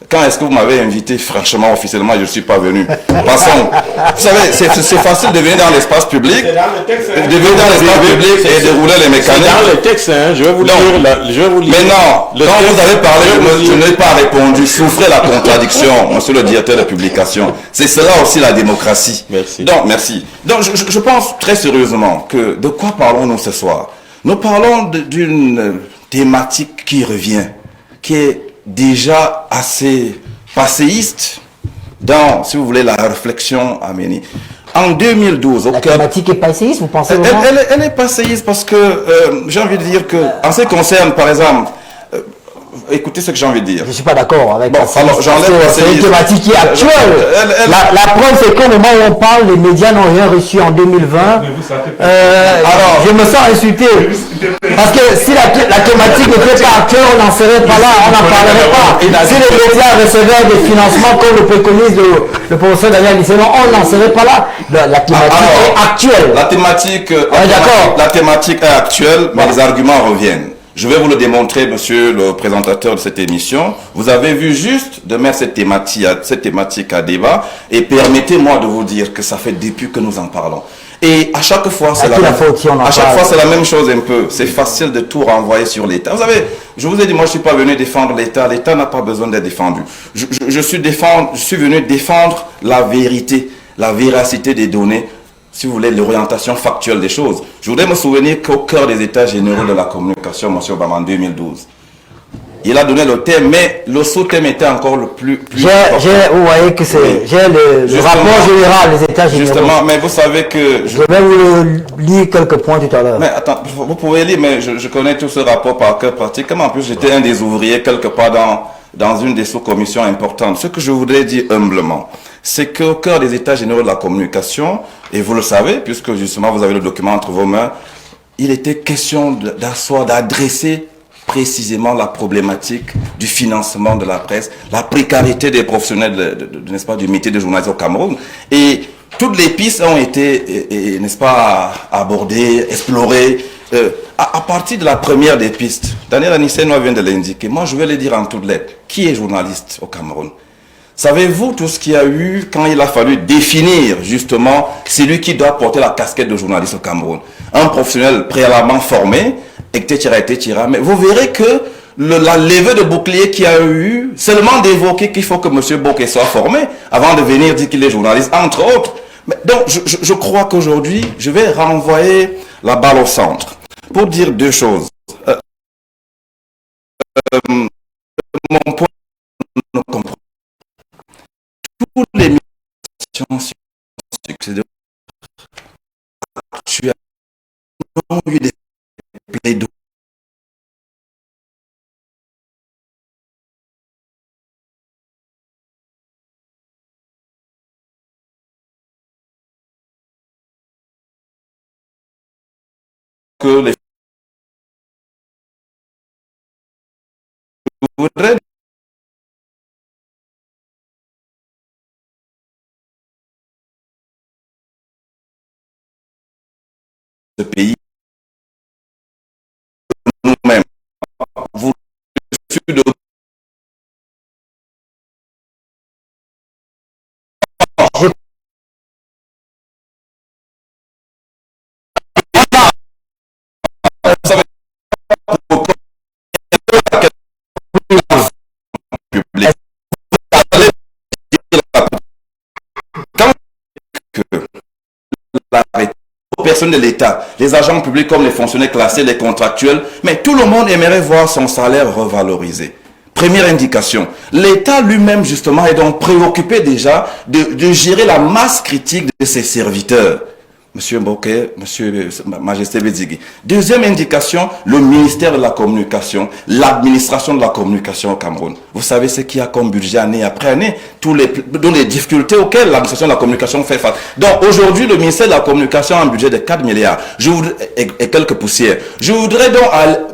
S6: Quand est-ce que vous m'avez invité, franchement, officiellement, je ne suis pas venu. Passons. Vous savez, c'est facile de venir dans l'espace public, et dérouler les mécanismes.
S8: C'est dans le texte, hein. Je vais vous lire.
S6: Mais non, quand vous avez parlé, je n'ai pas répondu. Souffrez la contradiction, monsieur le directeur de publication. C'est cela aussi la démocratie.
S8: Merci.
S6: Donc, merci. Donc, je pense très sérieusement que de quoi parlons-nous ce soir? Nous parlons d'une thématique qui revient, qui est déjà assez passéiste dans, si vous voulez, la réflexion à mener. En 2012...
S4: La thématique est passéiste, vous pensez vraiment?
S6: Elle est passéiste parce que j'ai envie de dire que, en ce qui concerne, par exemple, écoutez ce que j'ai envie de dire.
S4: Je ne suis pas d'accord avec
S6: ça.
S4: C'est une thématique qui est actuelle. La preuve, c'est qu'au moment où on parle, les médias n'ont rien reçu en 2020. Alors, je me sens insulté. Parce que si la thématique n'était pas actuelle, on n'en serait pas là, on n'en parlerait pas. Si les médias recevaient des financements comme le préconise le professeur Daniel Anicenois, on n'en serait pas là. La thématique est actuelle.
S6: La thématique est actuelle, mais les arguments reviennent. Je vais vous le démontrer, monsieur le présentateur de cette émission. Vous avez vu juste de mettre cette thématique à débat. Et permettez-moi de vous dire que ça fait depuis que nous en parlons. Et à chaque fois, c'est la même chose un peu. C'est facile de tout renvoyer sur l'État. Vous savez, je vous ai dit, moi, je suis pas venu défendre l'État. L'État n'a pas besoin d'être défendu. Je suis venu défendre la vérité, la véracité des données, si vous voulez, l'orientation factuelle des choses. Je voudrais me souvenir qu'au cœur des États généraux de la communication, M. Obama, en 2012, il a donné le thème, mais le sous-thème était encore le plus
S4: vous voyez que j'ai le rapport général des États généraux.
S6: Justement, mais vous savez que...
S4: Je vais vous lire quelques points tout à l'heure.
S6: Mais attends, vous pouvez lire, mais je connais tout ce rapport par cœur pratiquement. En plus, j'étais un des ouvriers quelque part dans une des sous-commissions importantes. Ce que je voudrais dire humblement, c'est qu'au cœur des États généraux de la communication, et vous le savez, puisque justement vous avez le document entre vos mains, il était question d'adresser précisément la problématique du financement de la presse, la précarité des professionnels n'est-ce pas, du métier de journaliste au Cameroun. Et toutes les pistes ont été, n'est-ce pas, abordées, explorées. À partir de la première des pistes, Daniel Aniceno vient de l'indiquer. Moi, je vais le dire en toutes lettres. Qui est journaliste au Cameroun? Savez-vous tout ce qu'il y a eu quand il a fallu définir justement celui qui doit porter la casquette de journaliste au Cameroun? Un professionnel préalablement formé, etc. Mais vous verrez que la levée de bouclier qu'il y a eu, seulement d'évoquer qu'il faut que M. Bokeh soit formé avant de venir dire qu'il est journaliste, entre autres. Mais donc, je crois qu'aujourd'hui, je vais renvoyer la balle au centre pour dire deux choses. Mon point ne comprend tous les missions succédées actuelles ont eu des plaidoiries que les voudraient ce pays nous-mêmes. Vous de personnes de l'État, les agents publics comme les fonctionnaires classés, les contractuels, mais tout le monde aimerait voir son salaire revalorisé. Première indication, l'État lui-même justement est donc préoccupé déjà de gérer la masse critique de ses serviteurs. Monsieur Bokeh, Monsieur Majesté Bédigui. Deuxième indication, le ministère de la Communication, l'administration de la communication au Cameroun. Vous savez ce qu'il y a comme budget année après année, dans les difficultés auxquelles l'administration de la communication fait face. Donc aujourd'hui, le ministère de la Communication a un budget de 4 milliards et quelques poussières. Je voudrais donc,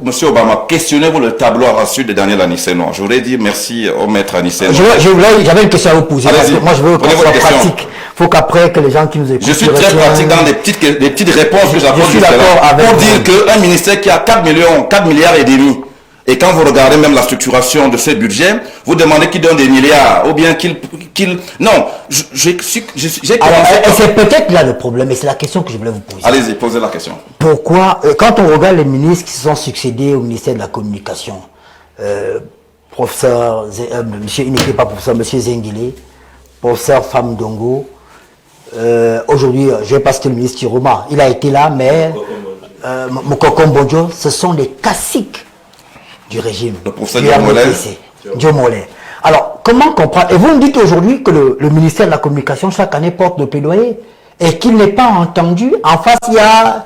S6: Monsieur Obama, questionner le tableau à reçu de Daniel Aniceno. Je voudrais dire merci au maître Aniceno.
S4: J'avais une question à vous poser. Parce que moi, je veux qu'on soit pratique. Il faut qu'après que les gens qui nous écoutent...
S6: Je suis très pratique dans des petites réponses que j'apporte pour dire qu'un ministère qui a 4 milliards et demi, et quand vous regardez même la structuration de ce budget, vous demandez qu'il donne des milliards, ou bien qu'il... Non, j'ai commencé...
S4: C'est peut-être là le problème, et c'est la question que je voulais vous poser.
S6: Allez-y, posez la question.
S4: Pourquoi, quand on regarde les ministres qui se sont succédés au ministère de la Communication, professeur, monsieur, il n'était pas professeur, monsieur Zengile, professeur Famdongo, aujourd'hui, je vais passer le ministre Chiroma. Il a été là, mais Mokoko Mbodjo, ce sont des classiques du régime.
S6: Le professeur
S4: Diomolé. Alors, comment comprendre? Et vous me dites aujourd'hui que le ministère de la Communication, chaque année, porte le plaidoyer et qu'il n'est pas entendu. En face, il y a...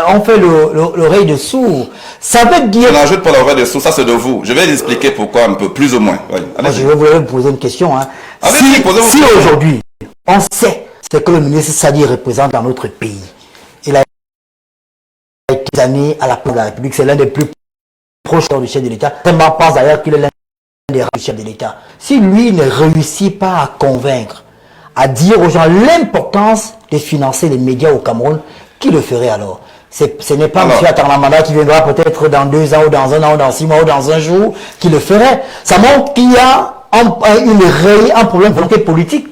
S4: on fait l'oreille de sourd. Ça veut dire...
S6: Je n'ajoute pas l'oreille de sourd, ça c'est de vous. Je vais expliquer pourquoi un peu, plus ou moins. Oui.
S4: Moi, je vais vous poser une question. Hein. Si aujourd'hui, on sait ce que le ministre Sadi représente dans notre pays, il a été des années à la tête de la République, c'est l'un des plus proches du chef de l'État. Je pense d'ailleurs qu'il est l'un des rares du chef de l'État. Si lui ne réussit pas à convaincre, à dire aux gens l'importance de financer les médias au Cameroun, qui le ferait alors? Ce n'est pas M. Atarnamada qui viendra peut-être dans 2 ans, ou dans 1 an, ou dans 6 mois, ou dans un jour, qui le ferait. Ça montre qu'il y a un problème de volonté politique.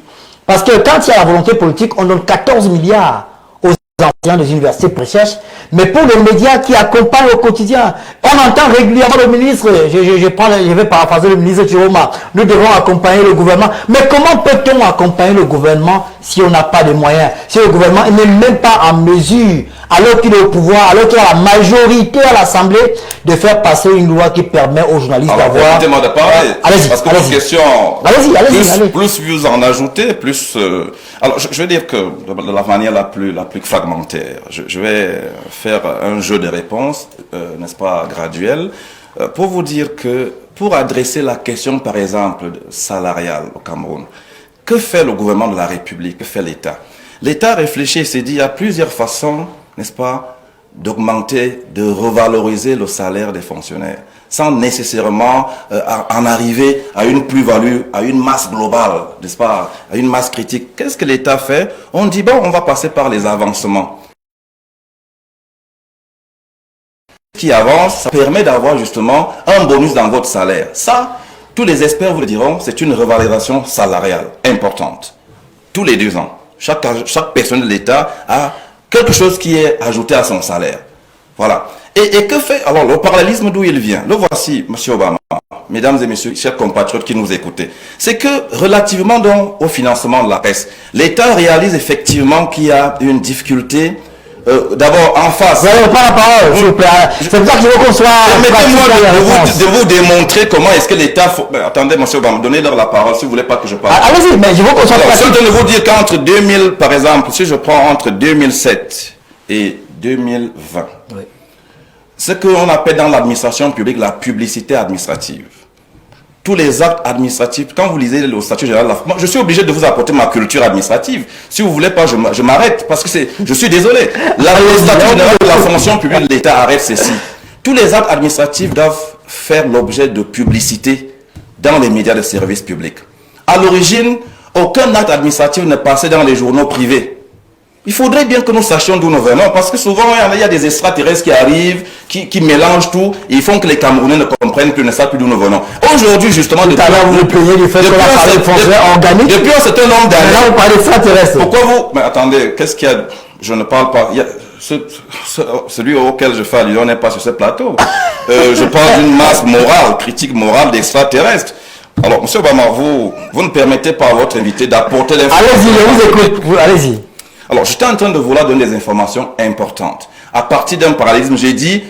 S4: Parce que quand il y a la volonté politique, on donne 14 milliards aux enseignants des universités pré-cherche, mais pour les médias qui accompagnent au quotidien. On entend régulièrement le ministre, je vais paraphraser le ministre Chiroma, nous devons accompagner le gouvernement. Mais comment peut-on accompagner le gouvernement si on n'a pas de moyens? Si le gouvernement n'est même pas en mesure, alors qu'il est au pouvoir, alors qu'il a la majorité à l'Assemblée, de faire passer une loi qui permet aux journalistes d'avoir...
S6: Permettez-moi de parler, parce que cette question,
S4: allez-y.
S6: Plus vous en ajoutez, plus... alors, je vais dire que de la manière la plus fragmentaire, je vais faire un jeu de réponses, n'est-ce pas, graduel, pour vous dire que, pour adresser la question, par exemple, salariale au Cameroun, que fait le gouvernement de la République, que fait l'État? L'État réfléchit et s'est dit, il y a plusieurs façons, n'est-ce pas, d'augmenter, de revaloriser le salaire des fonctionnaires, sans nécessairement en arriver à une plus-value, à une masse globale, n'est-ce pas, à une masse critique. Qu'est-ce que l'État fait? On dit, bon, on va passer par les avancements. Qui avance, ça permet d'avoir justement un bonus dans votre salaire. Ça, tous les experts vous le diront, c'est une revalorisation salariale importante. Tous les 2 ans. Chaque personne de l'État a quelque chose qui est ajouté à son salaire. Voilà. Et que fait... Alors, le parallélisme d'où il vient? Le voici, M. Obama. Mesdames et messieurs, chers compatriotes qui nous écoutez. C'est que, relativement donc au financement de la presse, l'État réalise effectivement qu'il y a une difficulté... d'abord, en face...
S4: Vous n'avez pas la parole, s'il vous plaît. C'est pour ça que je veux qu'on soit...
S6: Permettez-moi de vous démontrer comment est-ce que l'État... Attendez, M. Obama, donnez-leur la parole si vous ne voulez pas que je parle.
S4: Allez-y, mais je veux qu'on soit...
S6: Alors, je vais vous dire qu'entre 2000, par exemple, si je prends entre 2007 et 2020, oui. Ce qu'on appelle dans l'administration publique la publicité administrative. Tous les actes administratifs, quand vous lisez le statut général, je suis obligé de vous apporter ma culture administrative. Si vous ne voulez pas, je m'arrête, parce que je suis désolé. Le statut général de la fonction publique de l'État arrête ceci. Tous les actes administratifs doivent faire l'objet de publicité dans les médias de service public. À l'origine, aucun acte administratif ne passait dans les journaux privés. Il faudrait bien que nous sachions d'où nous venons, parce que souvent, il y a des extraterrestres qui arrivent, qui mélangent tout, et ils font que les Camerounais ne comprennent plus, ne savent plus d'où nous venons. Aujourd'hui, justement, depuis un certain nombre d'années...
S4: Là, vous parlez d'extraterrestres.
S6: Pourquoi vous... Mais attendez, qu'est-ce qu'il y a? Je ne parle pas... Celui auquel je fais allusion n'est pas sur ce plateau. Je parle d'une masse morale, critique morale d'extraterrestres. Alors, M. Obama, vous ne permettez pas à votre invité d'apporter l'information...
S4: Allez-y, je vous écoute. Allez-y.
S6: Alors, j'étais en train de vouloir donner des informations importantes. À partir d'un parallélisme, j'ai dit,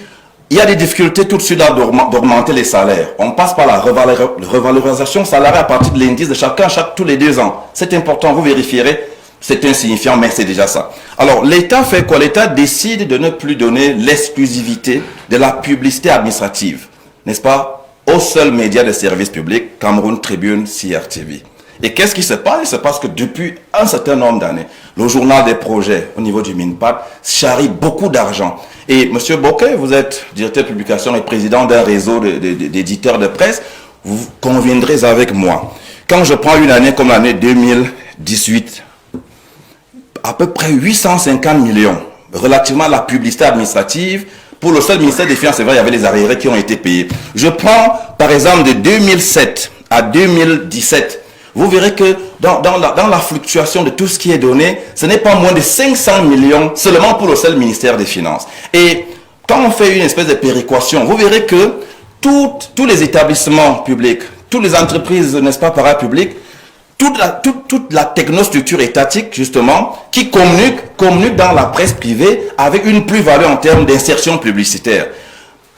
S6: il y a des difficultés tout de suite d'augmenter les salaires. On passe par la revalorisation salariale à partir de l'indice de chacun, tous les 2 ans. C'est important, vous vérifierez, c'est insignifiant, mais c'est déjà ça. Alors, l'État fait quoi? L'État décide de ne plus donner l'exclusivité de la publicité administrative, n'est-ce pas, aux seuls médias de service public, Cameroun Tribune, CRTV. Et qu'est-ce qui se passe? Il se passe que depuis un certain nombre d'années, le journal des projets au niveau du MINPAD charrie beaucoup d'argent. Et M. Bokeh, vous êtes directeur de publication et président d'un réseau d'éditeurs de presse, vous conviendrez avec moi. Quand je prends une année comme l'année 2018, à peu près 850 millions relativement à la publicité administrative. Pour le seul ministère des Finances, c'est vrai, il y avait les arriérés qui ont été payés. Je prends par exemple de 2007 à 2017. Vous verrez que dans la fluctuation de tout ce qui est donné, ce n'est pas moins de 500 millions seulement pour le seul ministère des Finances. Et quand on fait une espèce de péréquation, vous verrez que tous les établissements publics, toutes les entreprises, n'est-ce pas, parapubliques, toute la technostructure étatique, justement, qui communique dans la presse privée avec une plus-value en termes d'insertion publicitaire.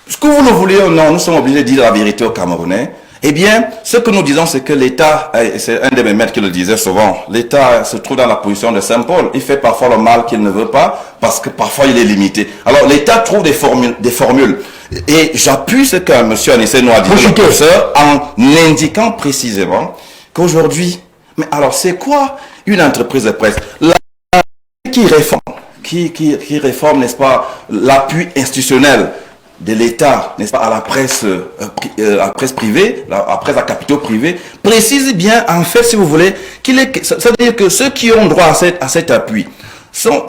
S6: Ce que vous le voulez ou non, nous sommes obligés de dire la vérité aux Camerounais. Eh bien, ce que nous disons, c'est que l'État, c'est un de mes maîtres qui le disait souvent, l'État se trouve dans la position de Saint-Paul. Il fait parfois le mal qu'il ne veut pas, parce que parfois il est limité. Alors, l'État trouve des formules. Et j'appuie ce que M. Anissé nous a dit, le professeur, en indiquant précisément qu'aujourd'hui, mais alors c'est quoi une entreprise de presse? Qui réforme, n'est-ce pas, l'appui institutionnel de l'État, n'est-ce pas, à la presse privée, à la presse à capitaux privés, précise bien, en fait, si vous voulez, c'est-à-dire que ceux qui ont droit à cet appui sont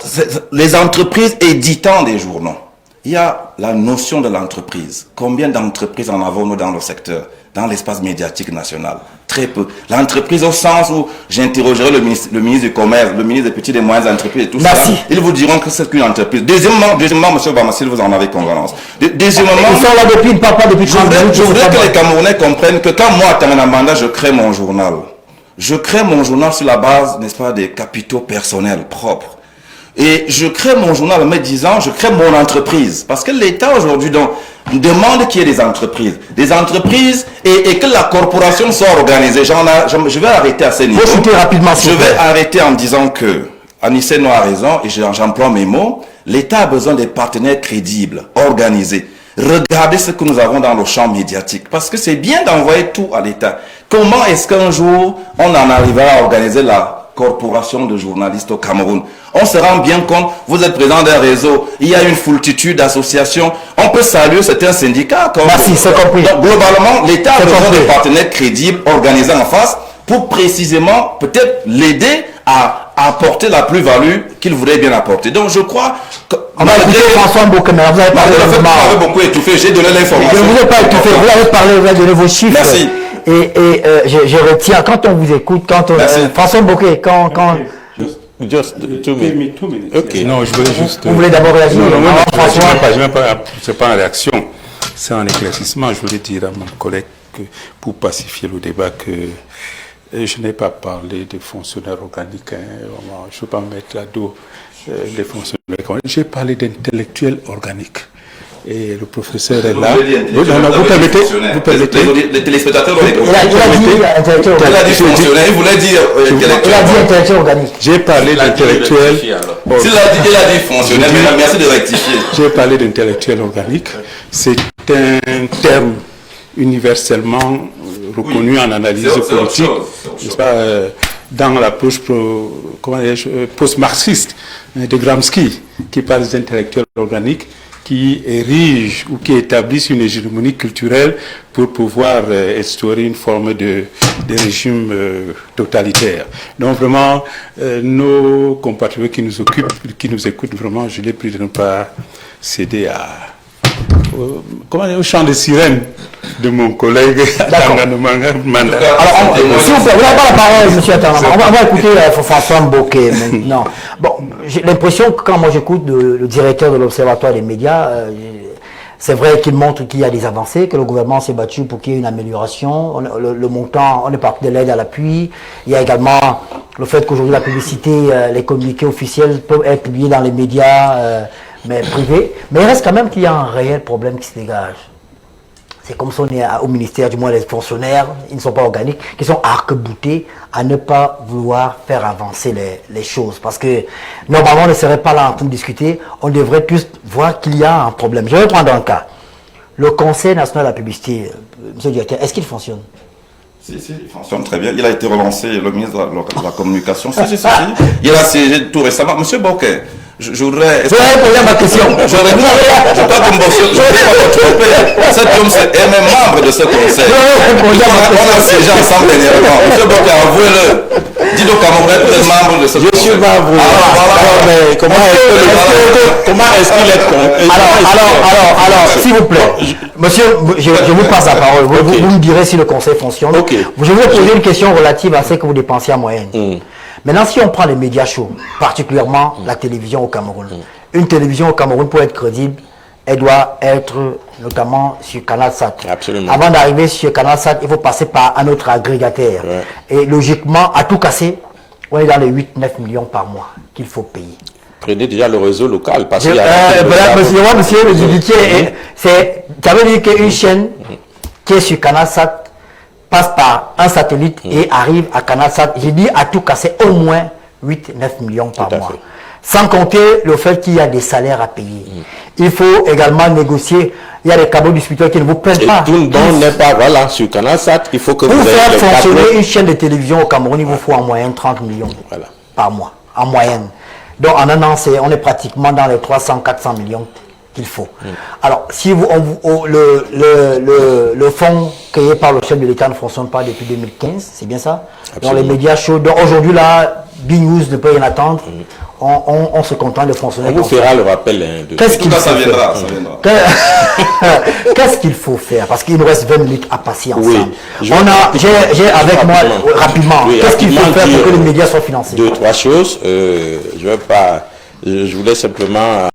S6: les entreprises éditant des journaux. Il y a la notion de l'entreprise. Combien d'entreprises en avons-nous dans le secteur, dans l'espace médiatique national? Très peu. L'entreprise au sens où j'interrogerai le ministre du Commerce, le ministre des petites et moyennes entreprises et tout ça. Ils vous diront que c'est qu'une entreprise. Deuxièmement, monsieur Obama, si vous en avez convenance. Deuxièmement,
S4: ils sont là depuis, pas depuis 30 minutes.
S6: Je voudrais que les Camerounais comprennent que quand moi, à Tanganamanda, je crée mon journal. Je crée mon journal sur la base, n'est-ce pas, des capitaux personnels propres. Et je crée mon journal en me disant, je crée mon entreprise. Parce que l'État aujourd'hui demande qu'il y ait des entreprises. Et que la corporation soit organisée. Je vais arrêter à ce niveau. Je vais arrêter en disant que Anissé Noir a raison, et j'emploie mes mots. L'État a besoin des partenaires crédibles, organisés. Regardez ce que nous avons dans le champ médiatique. Parce que c'est bien d'envoyer tout à l'État. Comment est-ce qu'un jour, on en arrivera à organiser la corporation de journalistes au Cameroun? On se rend bien compte, vous êtes président d'un réseau, il y a une foultitude d'associations, on peut saluer certains syndicats.
S4: Merci, c'est compris.
S6: Donc, globalement, l'État a besoin de partenaires crédibles, organisés en face, pour précisément peut-être l'aider à apporter la plus-value qu'il voudrait bien apporter. Donc je crois que...
S4: On va écouter François Mbokeme, vous avez parlé
S6: de vous avez beaucoup étouffé, j'ai donné l'information.
S4: Je ne vous ai pas étouffé, vous avez parlé, vous avez donné vos chiffres.
S6: Merci.
S4: Et je retiens, quand on vous écoute, François Mbokeme, quand
S8: Just 2 minutes. Ok.
S7: Non, je voulais juste...
S4: Vous voulez d'abord réagir?
S7: Non, c'est pas en réaction, c'est un éclaircissement. Je voulais dire à mon collègue que, pour pacifier le débat, que je n'ai pas parlé des fonctionnaires organiques. Je ne veux pas me mettre là dos les fonctionnaires organiques. J'ai parlé d'intellectuels organiques. Et le professeur est là. Vous permettez.
S6: Les téléspectateurs ont écouté.
S4: Il a dit
S6: fonctionnaire, il voulait dire intellectuel.
S4: Il a dit intellectuel organique.
S7: J'ai parlé d'intellectuel.
S6: S'il a dit fonctionnaire, merci de rectifier.
S7: J'ai parlé d'intellectuel organique. C'est un terme universellement reconnu en analyse politique, dans l'approche post-marxiste de Gramsci, qui parle des intellectuels organiques, qui érigent ou qui établissent une hégémonie culturelle pour pouvoir instaurer une forme de régime totalitaire. Donc vraiment, nos compatriotes qui nous occupent, qui nous écoutent, vraiment, je les prie de ne pas céder au chant de sirène de mon collègue.
S4: Alors, s'il vous plaît, vous n'avez pas la parole, monsieur Atangana. On va écouter François Mbokeme maintenant. Bon, j'ai l'impression que quand moi j'écoute le directeur de l'Observatoire des médias, c'est vrai qu'il montre qu'il y a des avancées, que le gouvernement s'est battu pour qu'il y ait une amélioration. Le montant, on est parti de l'aide à l'appui. Il y a également le fait qu'aujourd'hui la publicité, les communiqués officiels peuvent être publiés dans les médias mais privés. Mais il reste quand même qu'il y a un réel problème qui se dégage. C'est comme si on est au ministère, du moins les fonctionnaires, ils ne sont pas organiques, qui sont arc-boutés à ne pas vouloir faire avancer les choses. Parce que normalement, on ne serait pas là en train de discuter, on devrait tous voir qu'il y a un problème. Je vais prendre un cas. Le Conseil national de la publicité, monsieur le directeur, est-ce qu'il fonctionne?
S6: Si, il fonctionne très bien. Il a été relancé, le ministre de la Communication. Si. Il a siégé tout récemment. Monsieur Bokeh, je voudrais...
S4: Vous avez posé ma question.
S6: Je crois que cet homme est même membre de ce conseil. On a siégé ensemble dernièrement. Monsieur Bokeh, avouez-le. Dites au Camerounais que vous êtes membre de ce conseil.
S8: Je suis membre. Mais comment est-ce qu'il est
S4: Alors, s'il vous plaît, monsieur, je vous passe la parole. Vous me direz si le conseil fonctionne. Je vais poser une question relative à ce que vous dépensez en moyenne. Maintenant, si on prend les médias chauds, particulièrement la télévision au Cameroun, une télévision au Cameroun, pour être crédible, elle doit être notamment sur Canal Sat.
S8: Absolument.
S4: Avant d'arriver sur Canal Sat, il faut passer par un autre agrégateur. Ouais. Et logiquement, à tout casser, on est dans les 8-9 millions par mois qu'il faut payer.
S8: Prenez déjà le réseau local. Parce qu'il y a
S4: monsieur le député, ça veut dire qu'une chaîne qui est sur Canal Sat passe par un satellite et arrive à Canal Sat. J'ai dit à tout casser au moins 8-9 millions par mois. Sans compter le fait qu'il y a des salaires à payer. Il faut également négocier. Il y a des câbles distributeurs qui ne vous prennent pas.
S8: Tout le monde n'est pas sur Canal Sat. Il faut que
S4: pour faire fonctionner une chaîne de télévision au Cameroun, il vous faut en moyenne 30 millions par mois. En moyenne. Donc en un an, on est pratiquement dans les 300-400 millions qu'il faut. Alors, si le fonds créé par le chef de l'État ne fonctionne pas depuis 2015, c'est bien ça? Dans les médias chauds. Donc aujourd'hui, là, B-News ne peut rien attendre. On se contente de fonctionner.
S8: On vous fera le rappel.
S4: Qu'est-ce qu'il faut
S6: ça viendra.
S4: Qu'est-ce qu'il faut faire? Parce qu'il nous reste 20 minutes à passer ensemble.
S8: Oui.
S4: J'ai avec moi rapidement.
S8: Oui,
S4: qu'est-ce qu'il faut faire pour que les médias soient financés?
S8: Deux, trois choses. Je voulais simplement